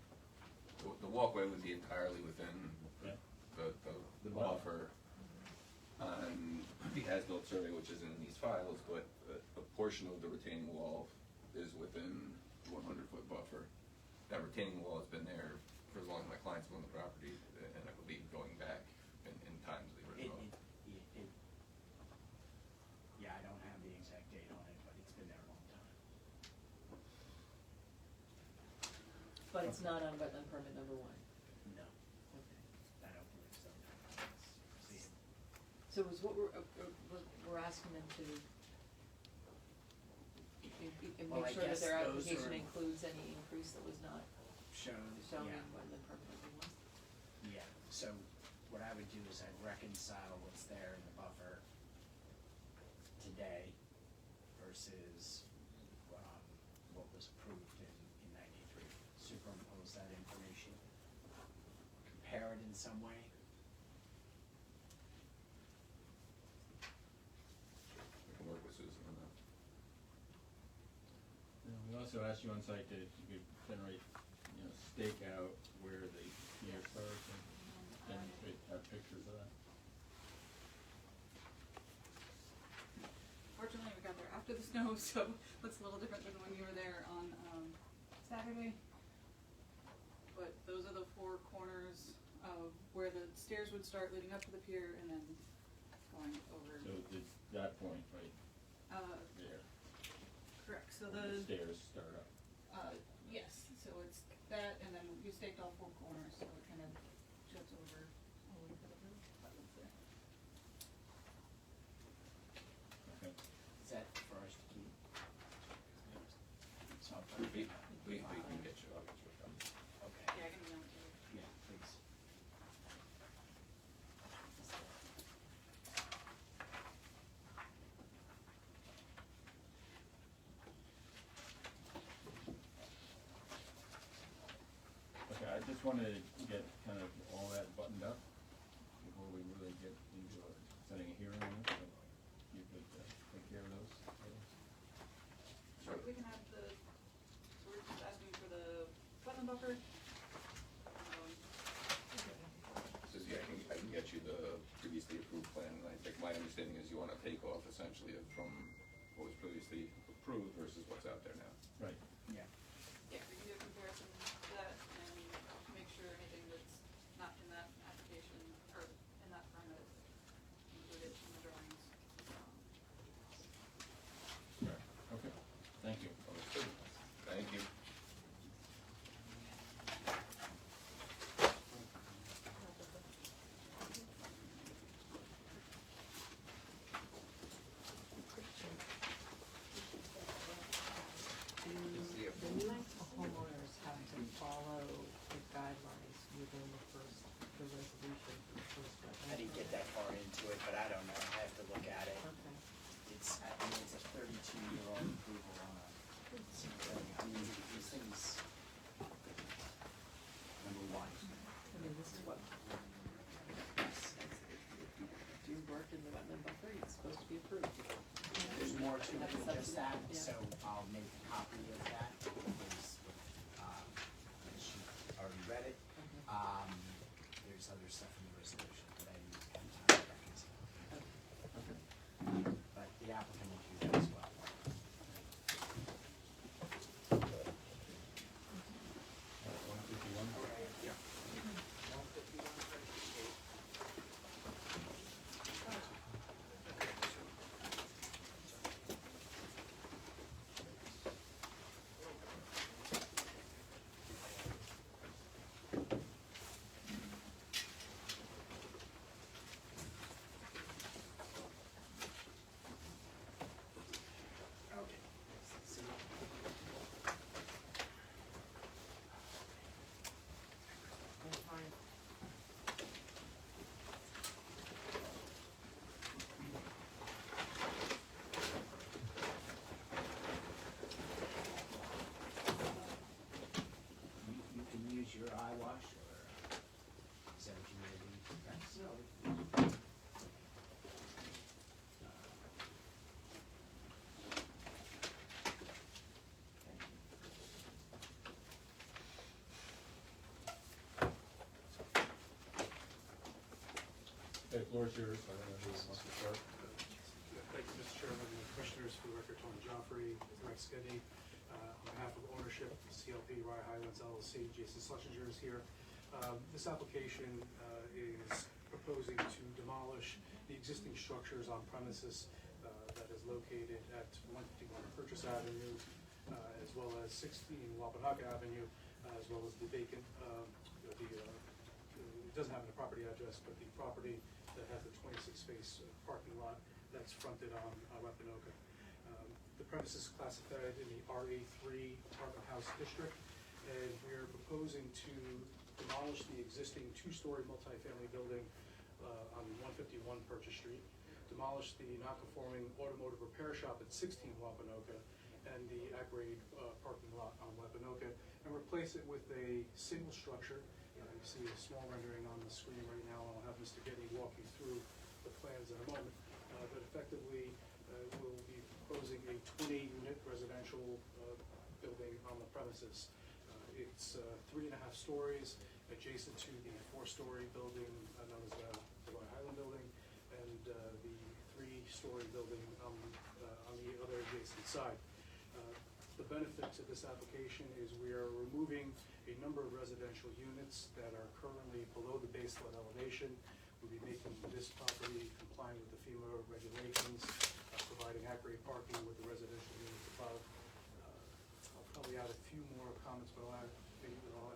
The walkway would be entirely within Yeah. the buffer on the as-built survey, which is in these files, but a portion of the retaining wall is within the 100-foot buffer. That retaining wall has been there for as long as my clients own the property, and I believe going back in times of the original. Yeah, I don't have the exact date on it, but it's been there a long time. but it's not on wetland permit number 1? No, Okay. I don't believe so. See, So is what we're asking them to Well, make I sure that guess their those application are- includes any increase that was not shown, shown yeah. in wetland permit number 1? Yeah, so what I would do is I'd reconcile what's there in the buffer today versus, what was approved in 93. Superimpose that information some way. We can work with Susan on that. We also asked you on site that you could generate, stake out where the pier starts and demonstrate, have pictures of that. Fortunately, we got there after the snow, so looks a little different than when you were there on Saturday. But those are the four corners of where the stairs would start leading up to the pier and then going over. So it's that point right there, Correct, so where the the, stairs start up. yes, so it's that and then you staked all four corners, so it kind of jumps over a little bit of the buttons there. Okay. Is that for us to keep? So I'll put We it in. can get you, I'll get you a copy. Okay. Yeah, I can email it to you. Yeah, please. Okay, I just wanted to get kind of all that buttoned up before we really get into setting a hearing on it, so you could take care of those items. Sure, we can have the, so we're just asking for the wetland buffer. Says, yeah, I can get you the previously approved plan, and I think my understanding is you wanna take off essentially from what was previously approved versus what's out there now. Right. Yeah. Yeah, we can do a comparison to that and make sure anything that's not in that application or in that permit is included in the drawings. Right, okay, thank you. Understood. Thank you. The new homeowners have to follow the guidelines within the resolution for the first wetland. I didn't get that far into it, but I don't know, I have to look at it. Okay. It's, I mean, it's a 32-year-old approval on a, I mean, these things, number one. I mean, this is what, if you work in the wetland buffer, it's supposed to be approved. There's more to it than just that, Yeah. so I'll make a copy of that, because, she already read it. There's other stuff in the resolution that I didn't have time to reconcile. But the applicant will do that as well. One fifty-one? Yeah. Okay. See you. And fine. You can use your eye wash, or, is that what you want to do? No. Okay, floor is yours, I don't know who wants to start. Thank you, Mr. Chairman and Commissioners. For the record, Tony Joffrey, Greg Skidney. On behalf of ownership, CLP Rye Highlands LLC, Jason Schlesinger is here. This application is proposing to demolish the existing structures on premises that is located at 151 Purchase Avenue, as well as 16 Wampanoag Avenue, as well as the vacant, it doesn't have a property address, but the property that has the 26-space parking lot that's fronted on Wampanoag. The premise is classified in the RA3 apartment house district, and we're proposing to demolish the existing two-story multifamily building on 151 Purchase Street, demolish the non-conforming automotive repair shop at 16 Wampanoag, and the at-grade parking lot on Wampanoag, and replace it with a single structure You see a small rendering on the screen right now. I'll have Mr. Getty walk you through the plans in a moment. But effectively, we'll be proposing a 20-unit residential building on the premises. It's 3.5 stories adjacent to the 4-story building known as the Rye Highland Building, and the 3-story building on the other adjacent side. The benefit to this application is we are removing a number of residential units that are currently below the base flood elevation. We'll be making this property compliant with the FEMA regulations, providing accurate parking with the residential units above. I'll probably add a few more comments, but I'll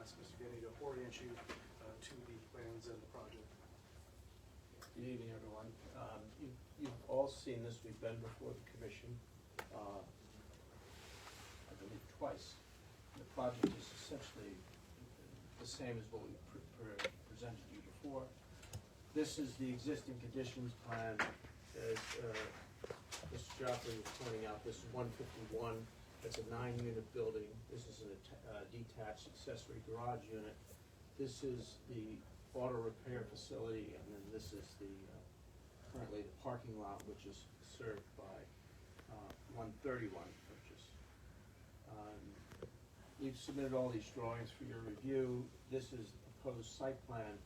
ask Mr. Getty to orient you to the plans and the project. Good evening, everyone. You've all seen this. We've been before the commission, I believe twice. The project is essentially the same as what we presented you before. This is the existing conditions plan. As Mr. Joplin was pointing out, this is 151. It's a 9-unit building. This is a detached accessory garage unit. This is the auto repair facility, and then this is the currently the parking lot, which is served by 131 purchase. We've submitted all these drawings for your review. This is the proposed site plan,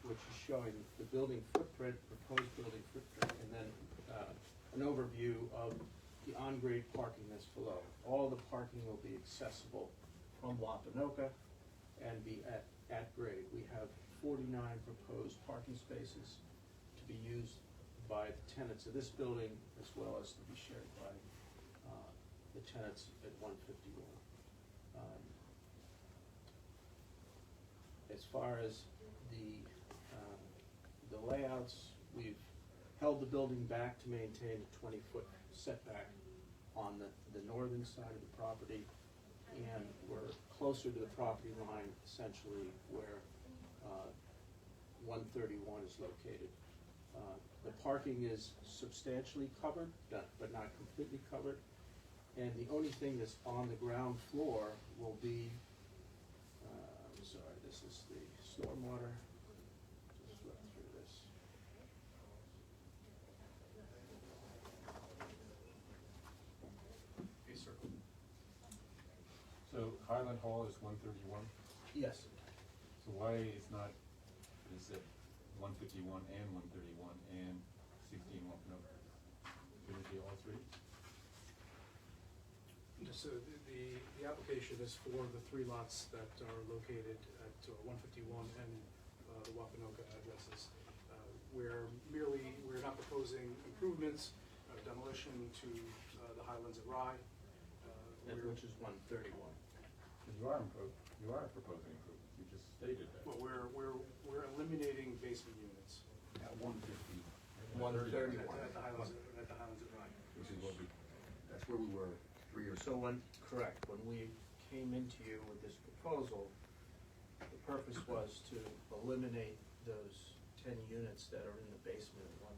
which is showing the building footprint, proposed building footprint, and then an overview of the on-grade parking that's below. All the parking will be accessible from Wapanoka and be at grade. We have 49 proposed parking spaces to be used by the tenants of this building, as well as to be shared by the tenants at 151. As far as the layouts, we've held the building back to maintain a 20-foot setback on the northern side of the property, and we're closer to the property line, essentially where 131 is located. The parking is substantially covered, but not completely covered, and the only thing that's on the ground floor will be, I'm sorry, this is the stormwater. Just look through this. A circle. So Highland Hall is 131? Yes. So why is it 151 and 131 and 16 Wapanoka? Could it be all three? So the application is for the 3 lots that are located at 151 and the Wapanoka addresses. We're not proposing improvements, demolition to the Highlands at Rye. Which is 131. You are proposing improvements, you just stated that. Well, we're eliminating basement units. At 150. 131. At the Highlands at Rye. Which is what that's where we were 3 years So when we came into you with this proposal, the purpose was to eliminate those 10 units that are in the basement of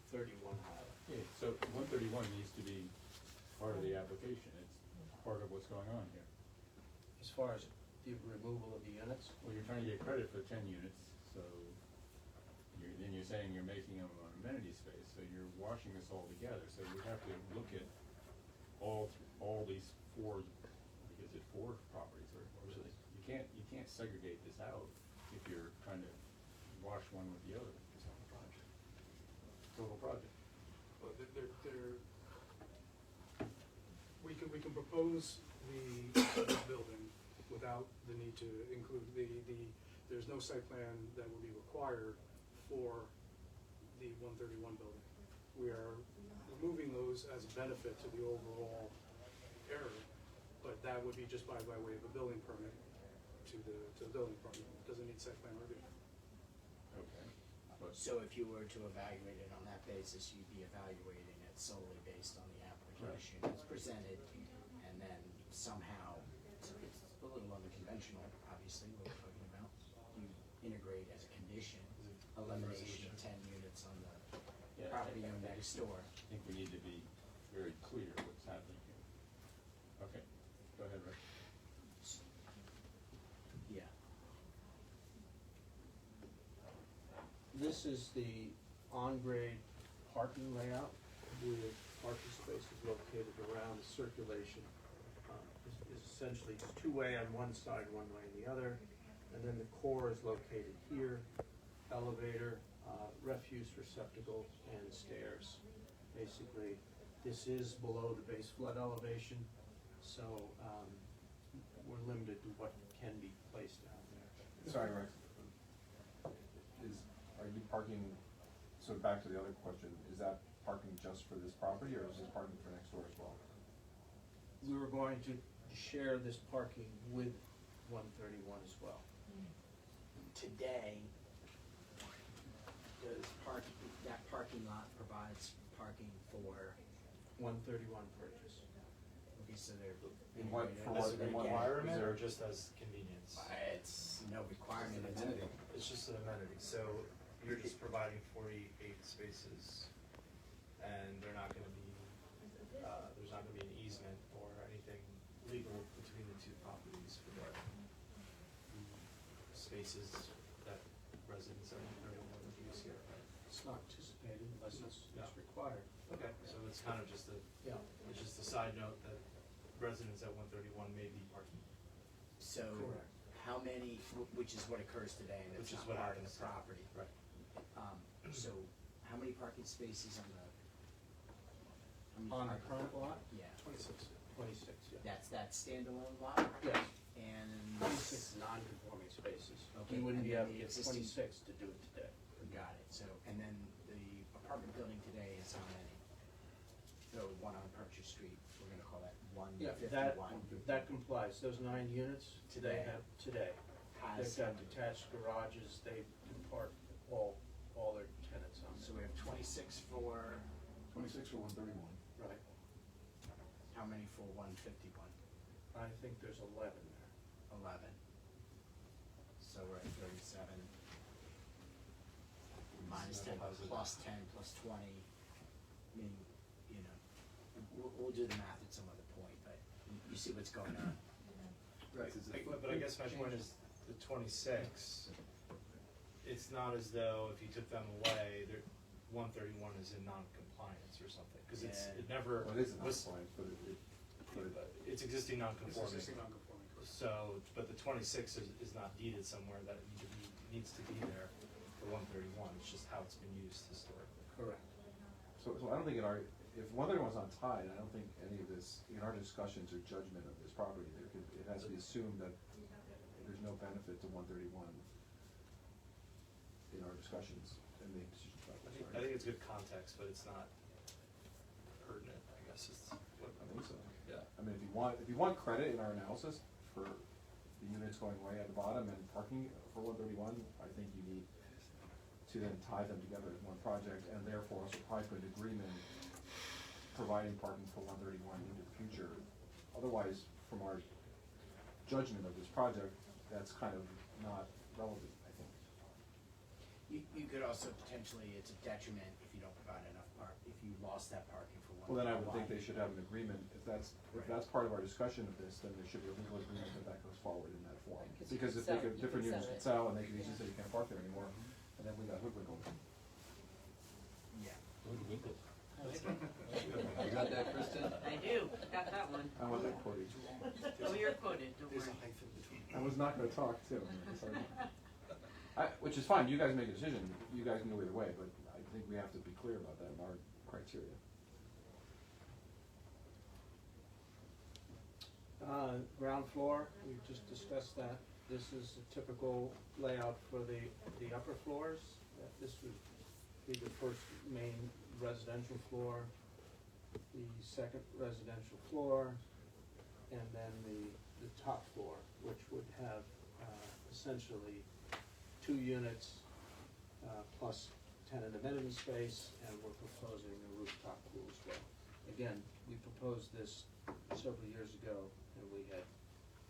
131 Highland. Yeah, so 131 needs to be part of the application, it's part of what's going on here. As far as the removal of the units, Well, you're trying to get credit for 10 units, so then you're saying you're making them an amenity space, so you're washing this all together. So we have to look at all these 4, because it's 4 properties, or really, you can't segregate this out if you're trying to wash one with the other. It's not a project. Total project. Well, we can propose the building without the need to include there's no site plan that would be required for the 131 building. We are removing those as a benefit to the overall area, but that would be just by way of a building permit to the building department. It doesn't need site plan review. Okay. So if you were to evaluate it on that basis, you'd be evaluating it solely based on the application as presented, and then somehow, it's a little unconventional, obviously, what we're talking about, you integrate as a condition, elimination of 10 units on the property owned next door. I think we need to be very clear what's happening here. Okay, go ahead, Rick. Yeah. this is the on-grade parking layout with parking spaces located around the circulation. Is essentially just two-way on one side, one way on the other, and then the core is located here, elevator, refuse receptacle, and stairs. Basically, this is below the base flood elevation, so we're limited to what can be placed down there. Sorry, Rex. Are you parking, so back to the other question, is that parking just for this property, or is this parking for next door as well? We were going to share this parking with 131 as well. Today, that parking lot provides parking for, 131 purchase. okay, so they're. In what, for As what, an in what? requirement is or there- just as convenience? It's no requirement, It's it's an amenity. It's just an amenity, so you're just providing 48 spaces, and they're not gonna be, there's not gonna be an easement or anything legal between the two properties for the spaces that residents are want to use here, right? It's not anticipated unless it's No. required. Okay, so it's kind of just a, Yeah. it's just a side note that residents at 131 may be parking. So, Correct. how many, which is what occurs today, and it's Which is not what part of the happens. property. Right. So, how many parking spaces on the? On the current lot? Yeah, 26. 26, yeah. that's that standalone lot, Yes, and. 26 non-conforming spaces. Okay, We wouldn't and be then able to the get existing- 26 to do it today. Got it, so, and then the apartment building today is how many? The one on Purchase Street, we're gonna call that Yeah, 151. that complies. Those 9 units, they Today. have, today. Has, They've got detached garages, they park all their tenants on so there. we have 26 for, 26 or 131? Right. how many for 151? I think there's 11 there. 11. So we're at 37. Minus 10, plus 10, plus 20. I mean, you know, we'll do the math at some other point, but you see what's going on. Right, but I guess my point is, the 26, it's not as though if you took them away, 131 is in non-compliance or something, because Yeah. it never Well, it is was. non-compliant, but It's existing It's non-conforming. existing non-conforming, correct. So, but the 26 is not deeded somewhere that it needs to be there for 131, it's just how it's been used historically. Correct. So I don't think if 131's not tied, I don't think any of this, in our discussions or judgment of this property, it has to be assumed that there's no benefit to 131 in our discussions and making decisions about I this, think, right? I think it's good context, but it's not pertinent, I guess is what. I think so, yeah. I mean, if you want credit in our analysis for the units going way at the bottom and parking for 131, I think you need to then tie them together as one project, and therefore also probably put an agreement providing parking for 131 into the future. Otherwise, from our judgment of this project, that's kind of not relevant, I think. You could also potentially, it's a detriment if you don't provide enough if you lost that parking for 131. Well, then I would think they should have an agreement. If that's part of our discussion of this, then there should be a legal agreement that goes forward in that form. Because if they could, different units could sell, and they could easily say you can't park there anymore, and then we got hoodwinkled. Yeah. You got that, Kristen? I do, got that one. I wasn't quoting. Oh, you're quoted, don't There's a worry. hyphen between. I was not gonna talk too. Sorry. Which is fine, you guys make a decision, you guys can go either way, but I think we have to be clear about that in our criteria. Ground floor, we've just discussed that. This is a typical layout for the upper floors. This would be the first main residential floor, the second residential floor, and then the top floor, which would have essentially 2 units plus tenant amenity space, and we're proposing a rooftop pool as well. Again, we proposed this several years ago, and we had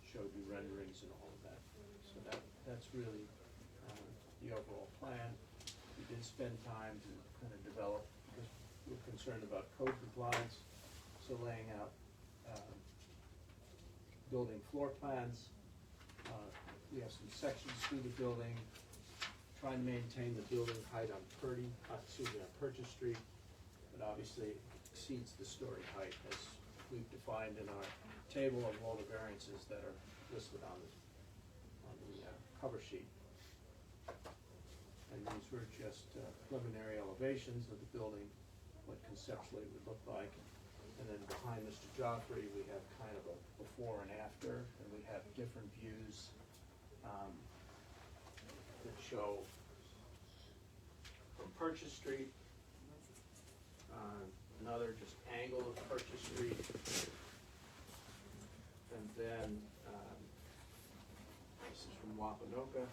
showed you renderings and all of that. So that's really the overall plan. We did spend time to kind of develop, because we're concerned about code compliance, so laying out building floor plans. We have some sections through the building, trying to maintain the building height on Purchase Street, but obviously exceeds the story height as we've defined in our table of all the variances that are listed on the cover sheet. And these were just preliminary elevations of the building, what conceptually it would look like. And then behind Mr. Joffrey, we have kind of a before and after, and we have different views that show from Purchase Street, another just angle of Purchase Street, and then this is from Wapanoka.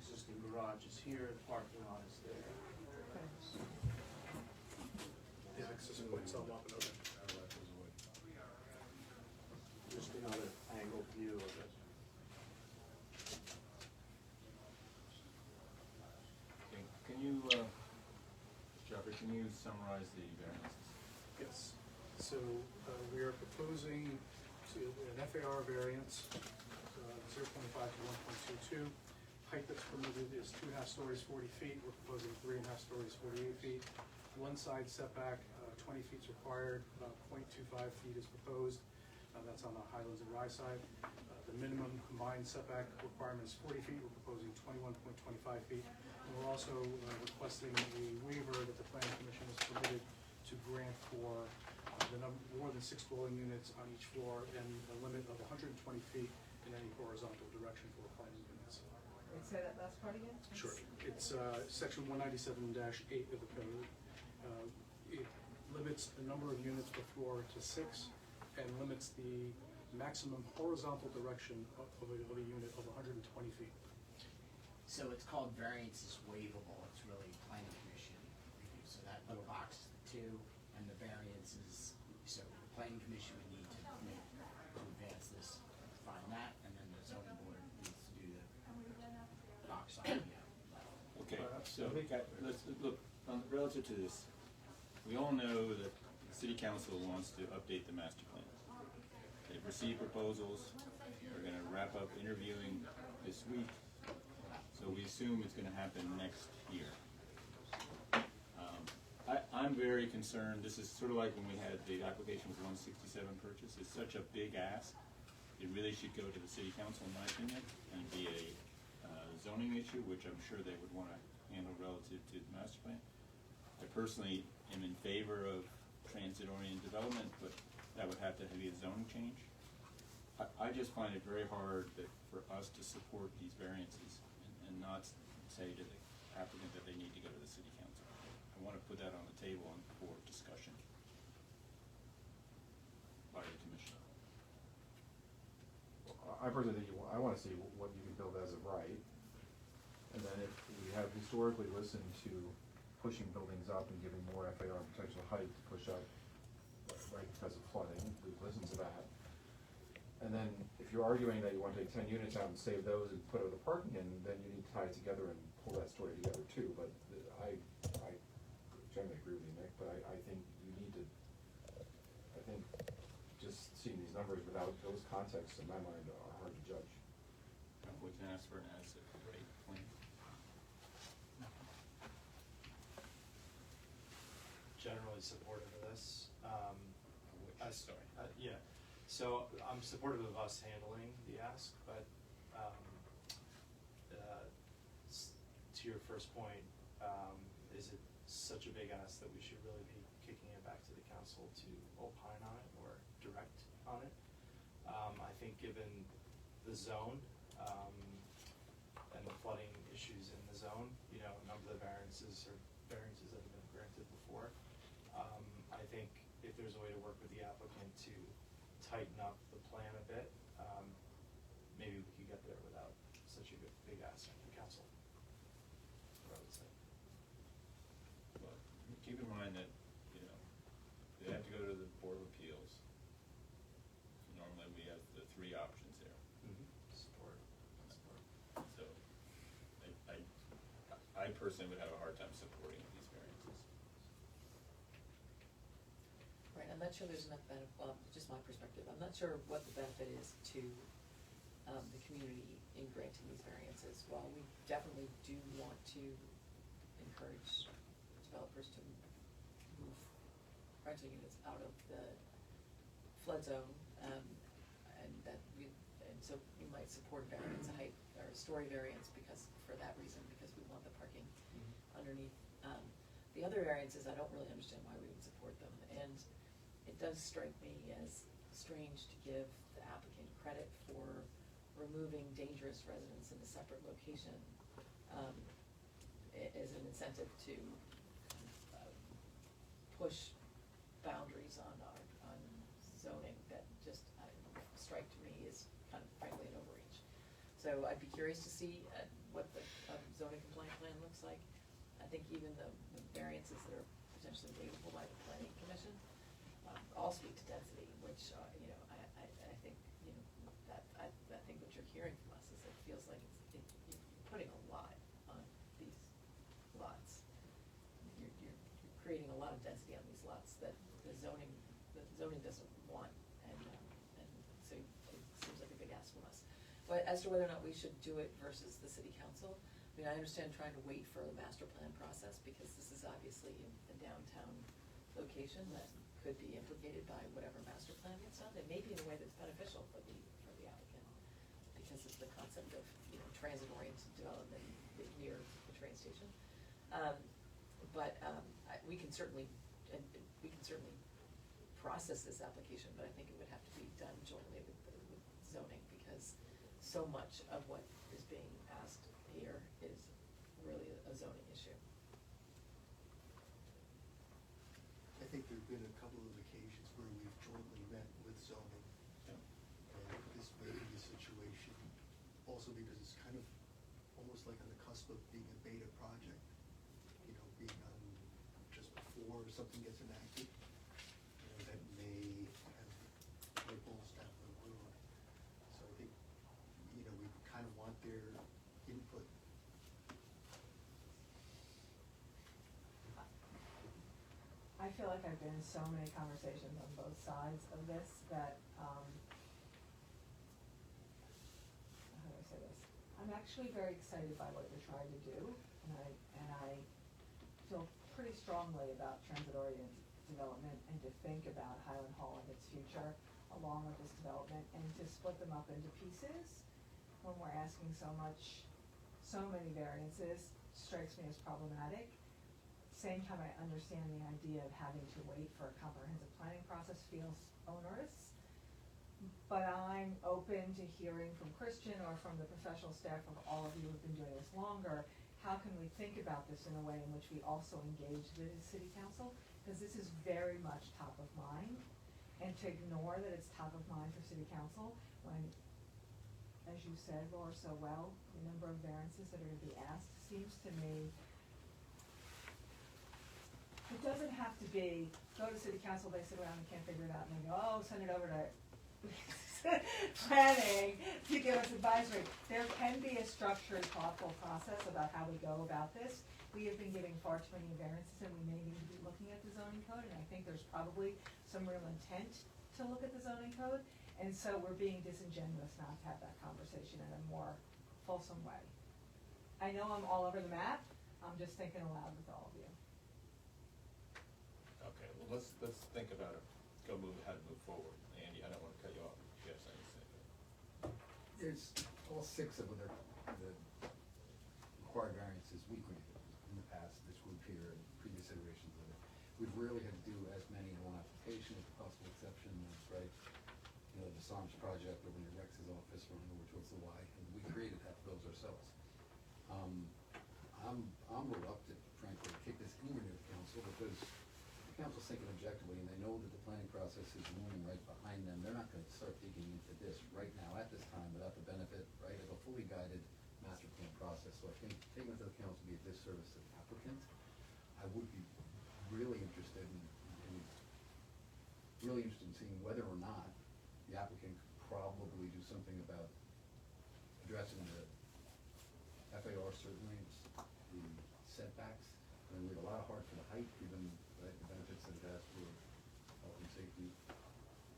Existing garage is here, the parking lot is there. The access points on Wapanoka. Just another angle view of it. Okay, can you, Jeffrey, can you summarize the variances? Yes. So we are proposing an FAR variance, 0.5 to 1.22. Height that's permitted is 2.5 stories, 40 feet. We're proposing 3.5 stories, 48 feet. One side setback, 20 feet is required, 0.25 feet is proposed. That's on the Highlands and Rye side. The minimum combined setback requirement is 40 feet. We're proposing 21.25 feet. And we're also requesting a waiver that the Planning Commission is permitted to grant for more than 6 dwelling units on each floor and a limit of 120 feet in any horizontal direction for apartment units. Say that last part again? Sure. It's section 197-8 of the code. It limits the number of units per floor to 6 and limits the maximum horizontal direction of a unit of 120 feet. So it's called variance is waivable, it's really planning commission review, so that little box is the 2, and the variance is, so the planning commission would need to advance this, find that, and then the zoning board needs to do the box on the Okay, so let's look, relative to this, we all know that the city council wants to update the master plan. They've received proposals, they're gonna wrap up interviewing this week, so we assume it's gonna happen next year. I'm very concerned, this is sort of like when we had the application with 167 purchase, it's such a big ask. It really should go to the city council, in my opinion, and be a zoning issue, which I'm sure they would wanna handle relative to the master plan. I personally am in favor of transit-oriented development, but that would have to be a zoning change. I just find it very hard that for us to support these variances and not say to the applicant that they need to go to the city council. I want to put that on the table for discussion by the commission. I personally think I want to see what you can build as of right, and then if we have historically listened to pushing buildings up and giving more FAR potential height to push up, right, because of flooding, we've listened to that. And then if you're arguing that you want to take 10 units out and save those and put other parking in, then you need to tie it together and pull that story together too. But I generally agree with you, Nick, but I think you need to, I think just seeing these numbers without those contexts in my mind are hard to judge. We can ask for an asset rate plan. Generally supportive of this. Sorry. Yeah, so I'm supportive of us handling the ask, but to your first point, is it such a big ask that we should really be kicking it back to the council to opine on it or direct on it? I think given the zone and the flooding issues in the zone, you know, a number of the variances that have been granted before, I think if there's a way to work with the applicant to tighten up the plan a bit, maybe we could get there without such a big ask from the council. What I would say. Well, keep in mind that, you know, they have to go to the Board of Appeals. Normally we have the 3 options there. Support. So, I personally would have a hard time supporting these variances. Right, I'm not sure there's enough benefit, well, just my perspective, I'm not sure what the benefit is to the community in granting these variances. While we definitely do want to encourage developers to move rental units out of the flood zone, and so we might support a variance, a height or a story variance because, for that reason, because we want the parking underneath. The other variances, I don't really understand why we would support them, and it does strike me as strange to give the applicant credit for removing dangerous residents in a separate location, as an incentive to push boundaries on zoning that just strike to me as kind of frankly an overreach. So I'd be curious to see what the zoning compliant plan looks like. I think even the variances that are potentially waivable by the planning commission all speak to density, which you know, I think, you know, that I think what you're hearing from us is it feels like you're putting a lot on these lots. You're creating a lot of density on these lots that the zoning doesn't want, and so it seems like a big ask from us. But as to whether or not we should do it versus the city council, I mean, I understand trying to wait for the master plan process because this is obviously a downtown location that could be implicated by whatever master plan gets done. It may be in a way that's beneficial for the applicant because of the concept of, you know, transit-oriented development near the train station. We can certainly process this application, but I think it would have to be done jointly with zoning because so much of what is being asked here is really a zoning issue. I think there've been a couple of occasions where we've jointly met with zoning. And this may be the situation, also because it's kind of almost like on the cusp of being a beta project, you know, being on just before something gets enacted, you know, that may have ripples down the road. So I think, you know, we kind of want their input. I feel like I've been in so many conversations on both sides of this that, how do I say this? I'm actually very excited by what you're trying to do, and I feel pretty strongly about transit-oriented development and to think about Highland Hall and its future along with this development, and to split them up into pieces when we're asking so many variances strikes me as problematic. Same time, I understand the idea of having to wait for a comprehensive planning process feels onerous. But I'm open to hearing from Christian or from the professional staff of all of you who've been doing this longer. How can we think about this in a way in which we also engage the city council? Because this is very much top of mind. And to ignore that it's top of mind for city council when, as you said, Laura, so well, the number of variances that are going to be asked seems to me. It doesn't have to be, go to city council, they sit around and can't figure it out, and they go, oh, send it over to planning to give us advisory. There can be a structured, thoughtful process about how we go about this. We have been giving far too many variances, and we may need to be looking at the zoning code, and I think there's probably some real intent to look at the zoning code, and so we're being disingenuous not to have that conversation in a more fulsome way. I know I'm all over the map, I'm just thinking aloud with all of you. Okay, well, let's think about it, how to move forward. Andy, I don't want to cut you off, if you have something to say. There's all 6 of the required variances we granted in the past, this group here and previous iterations of it. We've really had to do as many in one application with the possible exception of, right, you know, the SARMS project over near Rex's office running over towards the Y, and we created half of those ourselves. I'm reluctant, frankly, to kick this anywhere near the council because the council's thinking objectively and they know that the planning process is moving right behind them. They're not gonna start digging into this right now at this time without the benefit, right, of a fully guided master plan process. So I think taking it to the council would be a disservice to the applicant. I would be really interested in seeing whether or not the applicant could probably do something about addressing the FAR, certainly, the setbacks. I mean, we have a lot of heart for the height, given the benefits that it has for health and safety,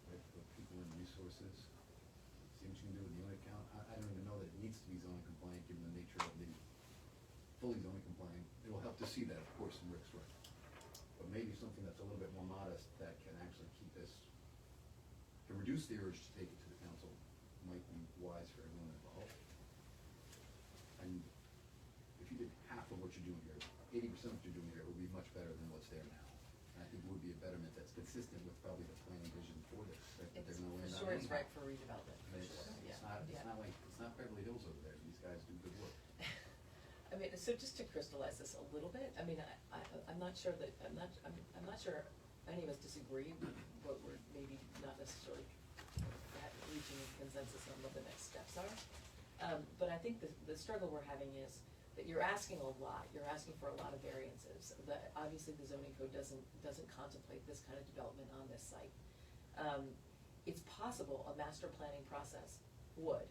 right, for people and resources. It's the things you can do with the unit count. I don't even know that it needs to be zoning compliant, given the nature of the fully zoning compliant. It will help to see that, of course, in Rick's work. But maybe something that's a little bit more modest that can actually keep this, to reduce the urge to take it to the council might be wise for everyone involved. And if you did half of what you're doing here, 80% of what you're doing here, it would be much better than what's there now. And I think it would be a betterment that's consistent with probably the planning vision for this, that there's no land For on sure, it's anyhow. right for redevelopment, for It's, sure, yeah. it's not Beverly Hills over there. These guys do good work. I mean, so just to crystallize this a little bit, I mean, I'm not sure that, I'm not sure any of us disagree with what we're maybe not necessarily reaching a consensus on what the next steps are. But I think the struggle we're having is that you're asking a lot, you're asking for a lot of variances. Obviously, the zoning code doesn't contemplate this kind of development on this site. It's possible a master planning process would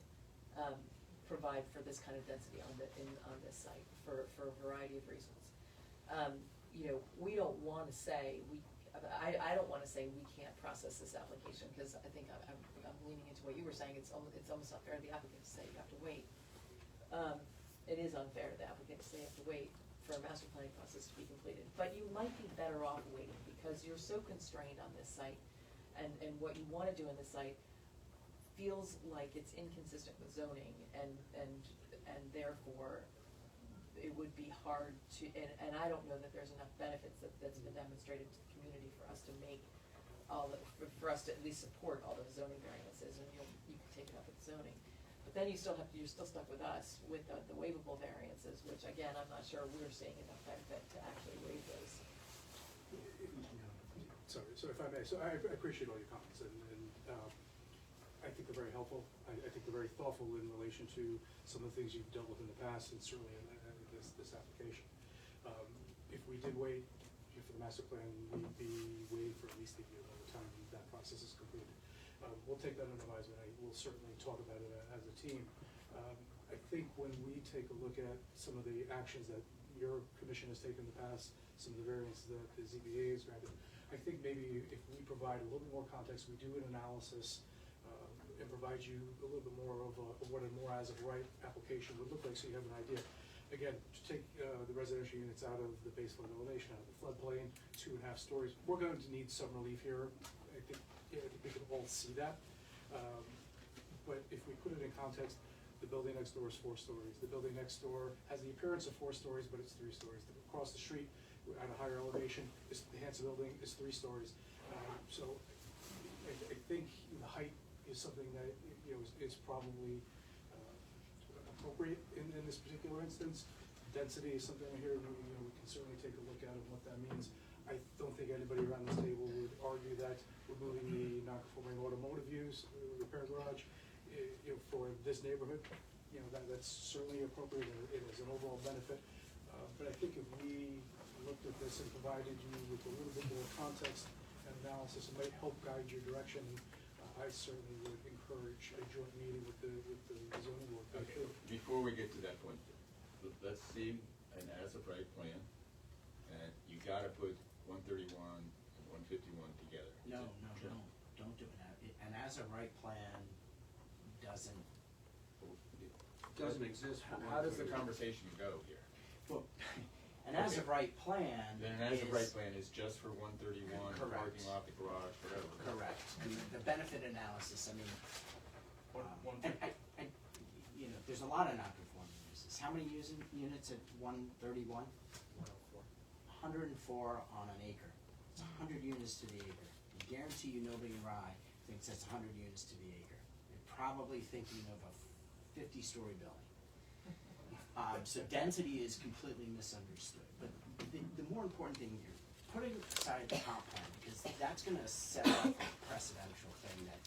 provide for this kind of density on this site for a variety of reasons. You know, we don't wanna say, I don't wanna say we can't process this application, because I think I'm leaning into what you were saying, it's almost unfair to the applicant to say you have to wait. It is unfair to the applicant to say you have to wait for a master planning process to be completed, but you might be better off waiting, because you're so constrained on this site, and what you wanna do in this site feels like it's inconsistent with zoning, and therefore, it would be hard to, and I don't know that there's enough benefits that's been demonstrated to the community for us to make for us to at least support all those zoning variances, and you can take it up with zoning. But then you're still stuck with us, with the waivable variances, which again, I'm not sure we're seeing enough benefit to actually waive those. Sorry, so if I may, so I appreciate all your comments, and I think they're very helpful. I think they're very thoughtful in relation to some of the things you've dealt with in the past, and certainly in this application. If we did wait for the master plan, we'd be waiting for at least a year by the time that process is completed. We'll take that under advisement. We'll certainly talk about it as a team. I think when we take a look at some of the actions that your commission has taken in the past, some of the variances that the ZBA has granted, I think maybe if we provide a little bit more context, we do an analysis, and provide you a little bit more of what a more as of right application would look like, so you have an idea. Again, to take the residential units out of the baseline elevation, out of the floodplain, 2.5 stories, we're going to need some relief here. I think we can all see that. But if we put it in context, the building next door is 4 stories. The building next door has the appearance of 4 stories, but it's 3 stories. Across the street, at a higher elevation, the Hanson building is 3 stories. So I think the height is something that is probably appropriate in this particular instance. Density is something here we can certainly take a look at and what that means. I don't think anybody around this table would argue that removing the non-conforming automotive use, repair garage, for this neighborhood, that's certainly appropriate, and it is an overall benefit. But I think if we looked at this and provided you with a little bit more context and analysis, it might help guide your direction. I certainly would encourage a joint meeting with the zoning board. Okay, before we get to that point, let's see an as-of-right plan, and you gotta put 131 and 151 together. No, don't do it. An as-of-right plan doesn't exist. How does the conversation go here? Well, an as-of-right plan. Then an as-of-right plan is just for 131, the Correct. parking lot, the garage, whatever. Correct. And the benefit analysis, I mean, there's a lot of non-conforming uses. How many units at 131? 104 on an acre. It's 100 units to the acre. I guarantee you nobody in Rye thinks that's 100 units to the acre. They're probably thinking of a 50-story building. So density is completely misunderstood. But the more important thing here, putting aside the comp plan, because that's going to set up a precedential thing that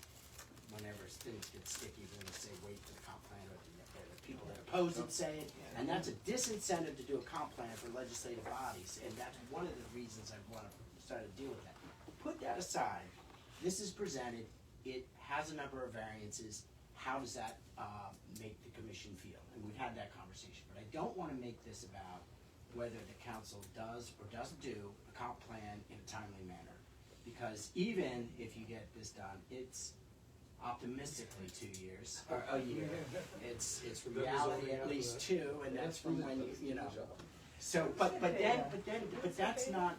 whenever things get sticky, we're going to say wait for the comp plan, or the people that oppose it say it, and that's a disincentive to do a comp plan for legislative bodies, and that's one of the reasons I want to start to deal with that. Put that aside. This is presented. It has a number of variances. How does that make the commission feel? And we've had that conversation. But I don't want to make this about whether the council does or doesn't do a comp plan in a timely manner. Because even if you get this done, it's optimistically 2 years, or a year. It's reality at least 2, and that's from when you know. So, but that's not,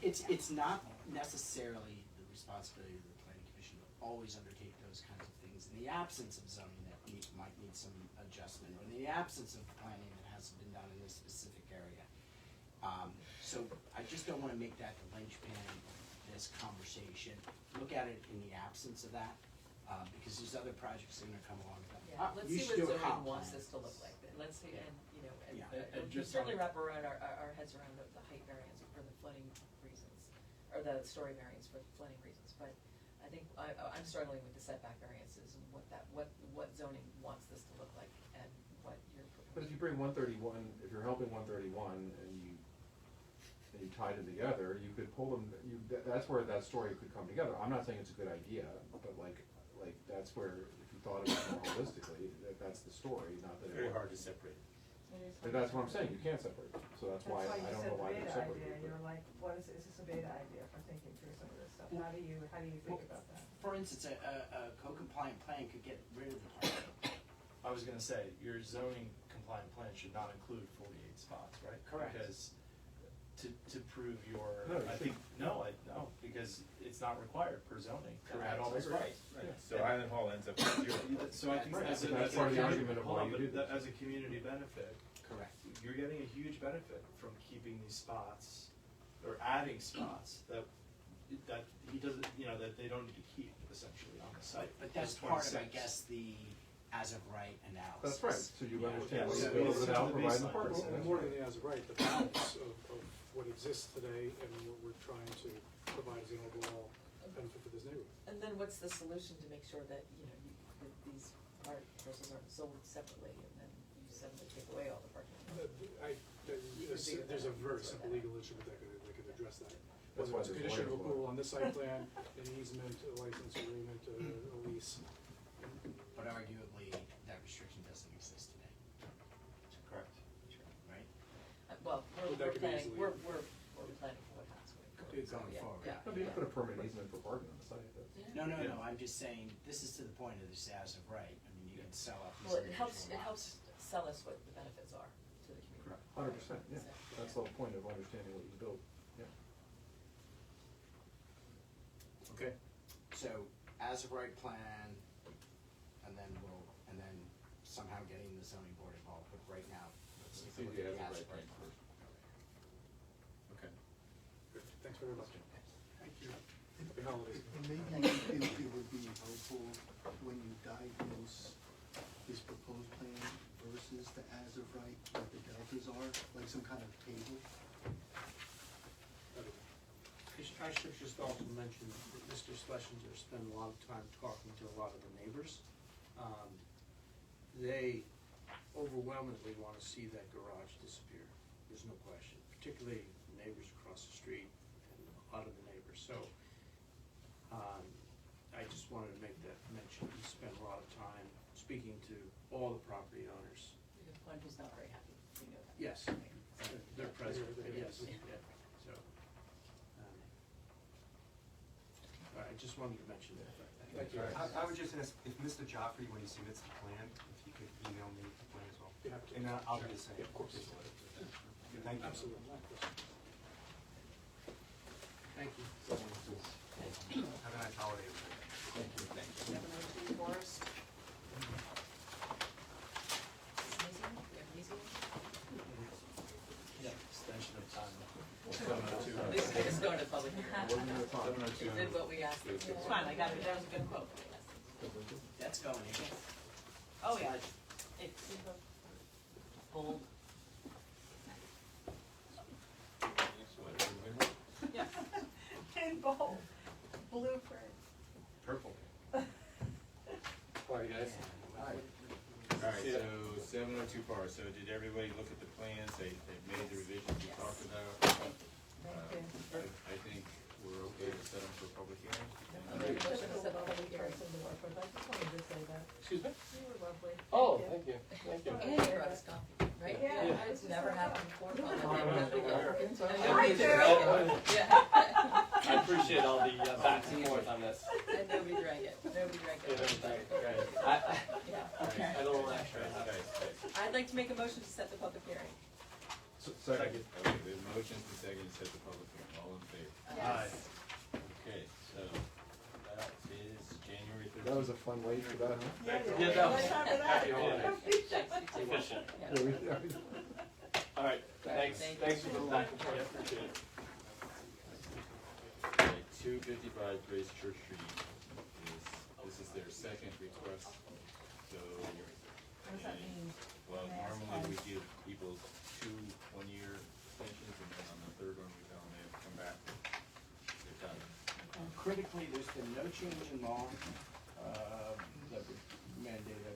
it's not necessarily the responsibility of the planning commission to always undertake those kinds of things. In the absence of zoning that might need some adjustment, or in the absence of planning that hasn't been done in this specific area. So I just don't wanna make that the linchpin of this conversation. Look at it in the absence of that, because there's other projects that are gonna come along with that. Yeah, let's You see should what do a comp zoning wants plan. this to look like, and let's see, and, you know, Yeah. we can certainly wrap around our heads around the height variance for the flooding reasons, or the story variance for the flooding reasons, but I think I'm struggling with the setback variances and what zoning wants this to look like and what you're proposing. But if you bring 131, if you're helping 131 and you tie them together, you could pull them, that's where that story could come together. I'm not saying it's a good idea, but like that's where, if you thought about it more holistically, that's the story, not that Very hard to separate. But that's what I'm saying, you can't separate them, so that's why I don't know why they're separated. You're like, what is this a beta idea for thinking through some of this stuff? How do you think about that? For instance, a co-compliant plan could get rid of the parking. I was gonna say, your zoning compliant plan should not include 48 spots, right? Correct. Because to prove your, No, you I think, no, because it's not required per zoning to add all those Correct. spots. Right. So Island Hall ends up with 0. So I think Right. as a, That's as a part of the community- argument of hold why on, you but do this. as a community benefit, Correct. you're getting a huge benefit from keeping these spots, or adding spots that he doesn't, that they don't need to keep essentially on the site. But that's There's part of, I 26. guess, the as-of-right analysis. That's right, so you understand what Yeah, you so build it's without the providing the baseline. parking. Well, more than the as of right, the balance of what exists today and what we're trying to provide as an overall benefit for this neighborhood. And then what's the solution to make sure that, that these parcels aren't sold separately and then you suddenly take away all the parking? There's a very simple legal instrument that could address that. That's Whether why it's a there's condition of lawyers approval on this site plan, an easement, a license agreement, a lease. But arguably, that restriction doesn't exist today, Correct. right? Well, But we're that could be planning, easily- we're planning for what happens with. Going Yeah, forward. yeah. No, but you can put a permanent easement for parking on the site. No, I'm just saying, this is to the point of this as-of-right. I mean, you can sell up these Well, it individual helps lots. sell us what the benefits are to the community. 100%, yeah. That's the whole point of understanding what you built. Yeah. Okay. So, as-of-right plan, and then somehow getting the zoning board involved, but right now, let's Let's take a do look the at the as-of-right as-of-right plan plan. Okay. Good. Thanks very much. Thank you. Happy holidays. And maybe it would be helpful when you diagnose this proposed plan versus the as-of-right, what the deltas are, like some kind of table. I should just also mention that Mr. Schlesinger spent a lot of time talking to a lot of the neighbors. They overwhelmingly want to see that garage disappear, there's no question, particularly the neighbors across the street and a lot of the neighbors. So, I just wanted to make that mention. He spent a lot of time speaking to all the property owners. The one who's not very happy, we know that. Yes, they're present, yes, Yeah. yeah, so. I just wanted to mention that. Thank you. I would just ask if Mr. Joffrey, when he submits the plan, if he could email me the plan as well. Be happy to. And I'll do the same. Yeah, of course. Thank you. Absolutely. Thank you. Have a nice holiday. Thank you. 702 Forest. Sneezing? We have sneezing? Yeah, extension of time. At least it's going to public hearing. We did what we asked. It's fine, I got it, that was a good quote. That's going in. Oh, yeah, it's bold. Yeah, in bold, blueprint. Purple. All right, guys. Alright, so 702 Forest, so did everybody look at the plans, they made the revisions we talked about? I think we're okay to set them for public hearing. Excuse me? You were lovely. Oh, thank you, thank you. And you brought us coffee, right? Yeah. It's never happened before. I do. Yeah. I appreciate all the back and forth on this. And nobody drank it. No Yeah. I don't like that. I'd like to make a motion to set the public hearing. Second. Okay, we have motions to second to set the public hearing, all in favor? Yes. Okay, so that is January 13th. That was a fun wait for that, huh? Yeah, that was happy holidays. Efficient. Yeah. All right, thanks, Thank you. thanks for the time. Yeah, appreciate it. Okay, 255 Grace Church Street this is their second request, so. What does that mean? Well, May I ask normally we why? give people 2 one-year extensions, and then on the third one, we tell them they have to come back. They're done. Critically, there's been no change in law, that would mandate a,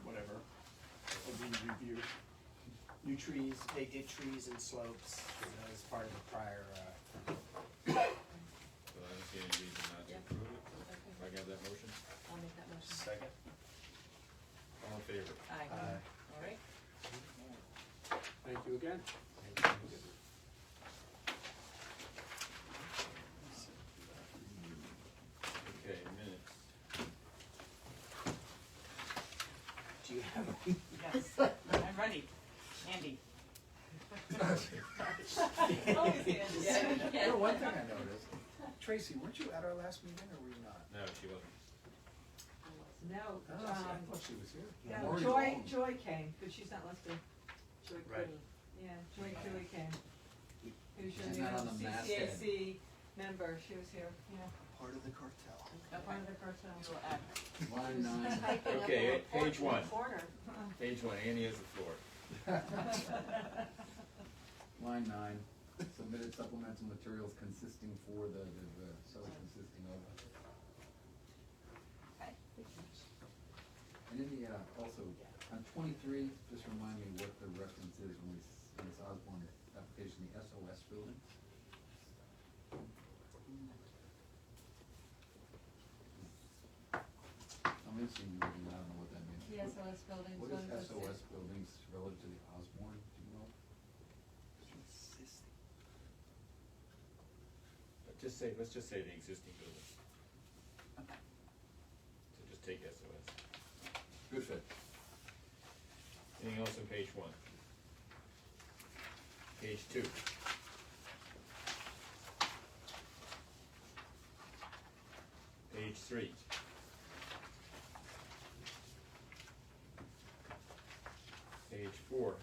whatever, a review. New trees, they did trees and slopes as part of the prior, So I don't see any reason not to Yep. approve it. If I got that motion, I'll make that motion. second. all in favor? Aye. All right. Thank you again. Okay, minutes. Do you have? Yes, I'm ready. Andy. Always Andy. Yeah. You know, one thing I noticed, Tracy, weren't you at our last meeting or were you not? No, she wasn't. No, Oh, see, I thought she was here. no, Lori Joy, Long. Joy came, but she's not listed. Joy Right. Queen. Yeah, Joy Cooley came. Who's She's your not on the masthead. CCAC member, she was here, yeah, Part of the cartel. part of the cartel. We will add. Line 9. Typing up Okay, a report page in the 1. corner. Page 1, Annie has the floor. Line 9, submitted supplemental materials consisting for the so consisting of. Okay. And in the, also, on 23, just remind me what the reference is when we, in this Osborn application, the SOS building. I'm interested in reading, I don't know what that means. The SOS buildings. What what is does it say? SOS buildings relative to the Osborn, do you know? Let's just say the existing building. So just take SOS. Good fit. Anything else on page 1? Page 2. Page 3. Page 4.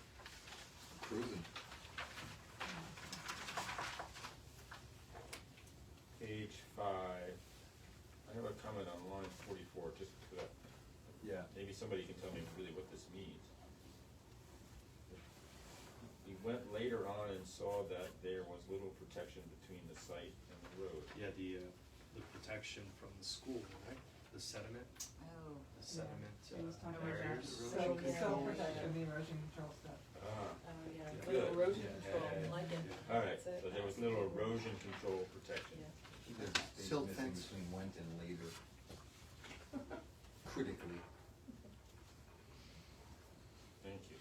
Cruising. Page 5. I have a comment on line 44, just for that. Yeah. Maybe somebody can tell me really what this means. We went later on and saw that there was little protection between the site and the road. Yeah, the protection from the school, right? The sediment, Oh. the sediment She was talking about barriers. so protection, the erosion control stuff. Ah, Oh, yeah. Good. Little erosion Yeah, control, yeah, yeah. like it. all right, That's it. so there was little erosion control protection. Yeah. There's a space Silt missing fence. between went and later. Critically. Thank you.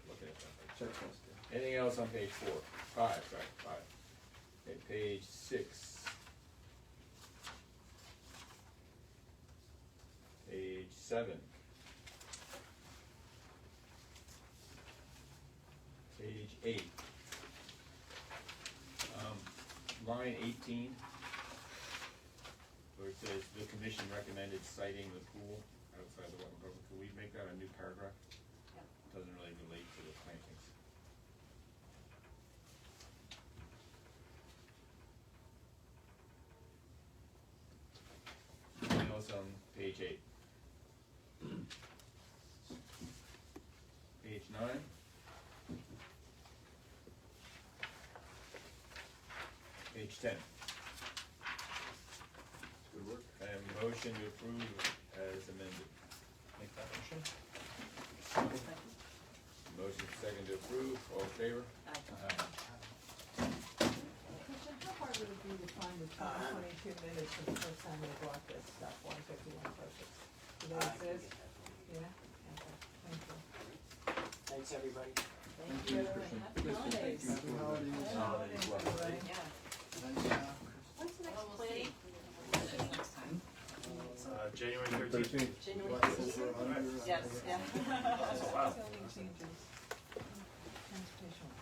Looking at that. Checklist. Anything else on page 4? 5, sorry, 5. Okay, page 6. Page 7. Page 8. Line 18, where it says the commission recommended citing the pool outside the wetland buffer. Could we make that a new paragraph? Doesn't really relate to the plantings. Anything else on page 8? Page 9. Page 10. Good work. I have a motion to approve as amended. Make that motion. Motion second to approve, all in favor? Aye. Christian, how hard would it be to find the 22 minutes from the first time they brought this stuff, 151 purchase? Do they exist? Yeah? Okay, thank you. Thanks, everybody. Thank you. Happy holidays. Happy holidays. Happy holidays, everybody. Yeah. When's the next planning? Next time. Genuine Right, changes. over, under, Yes, yeah. Wow. Zoning changes, transportation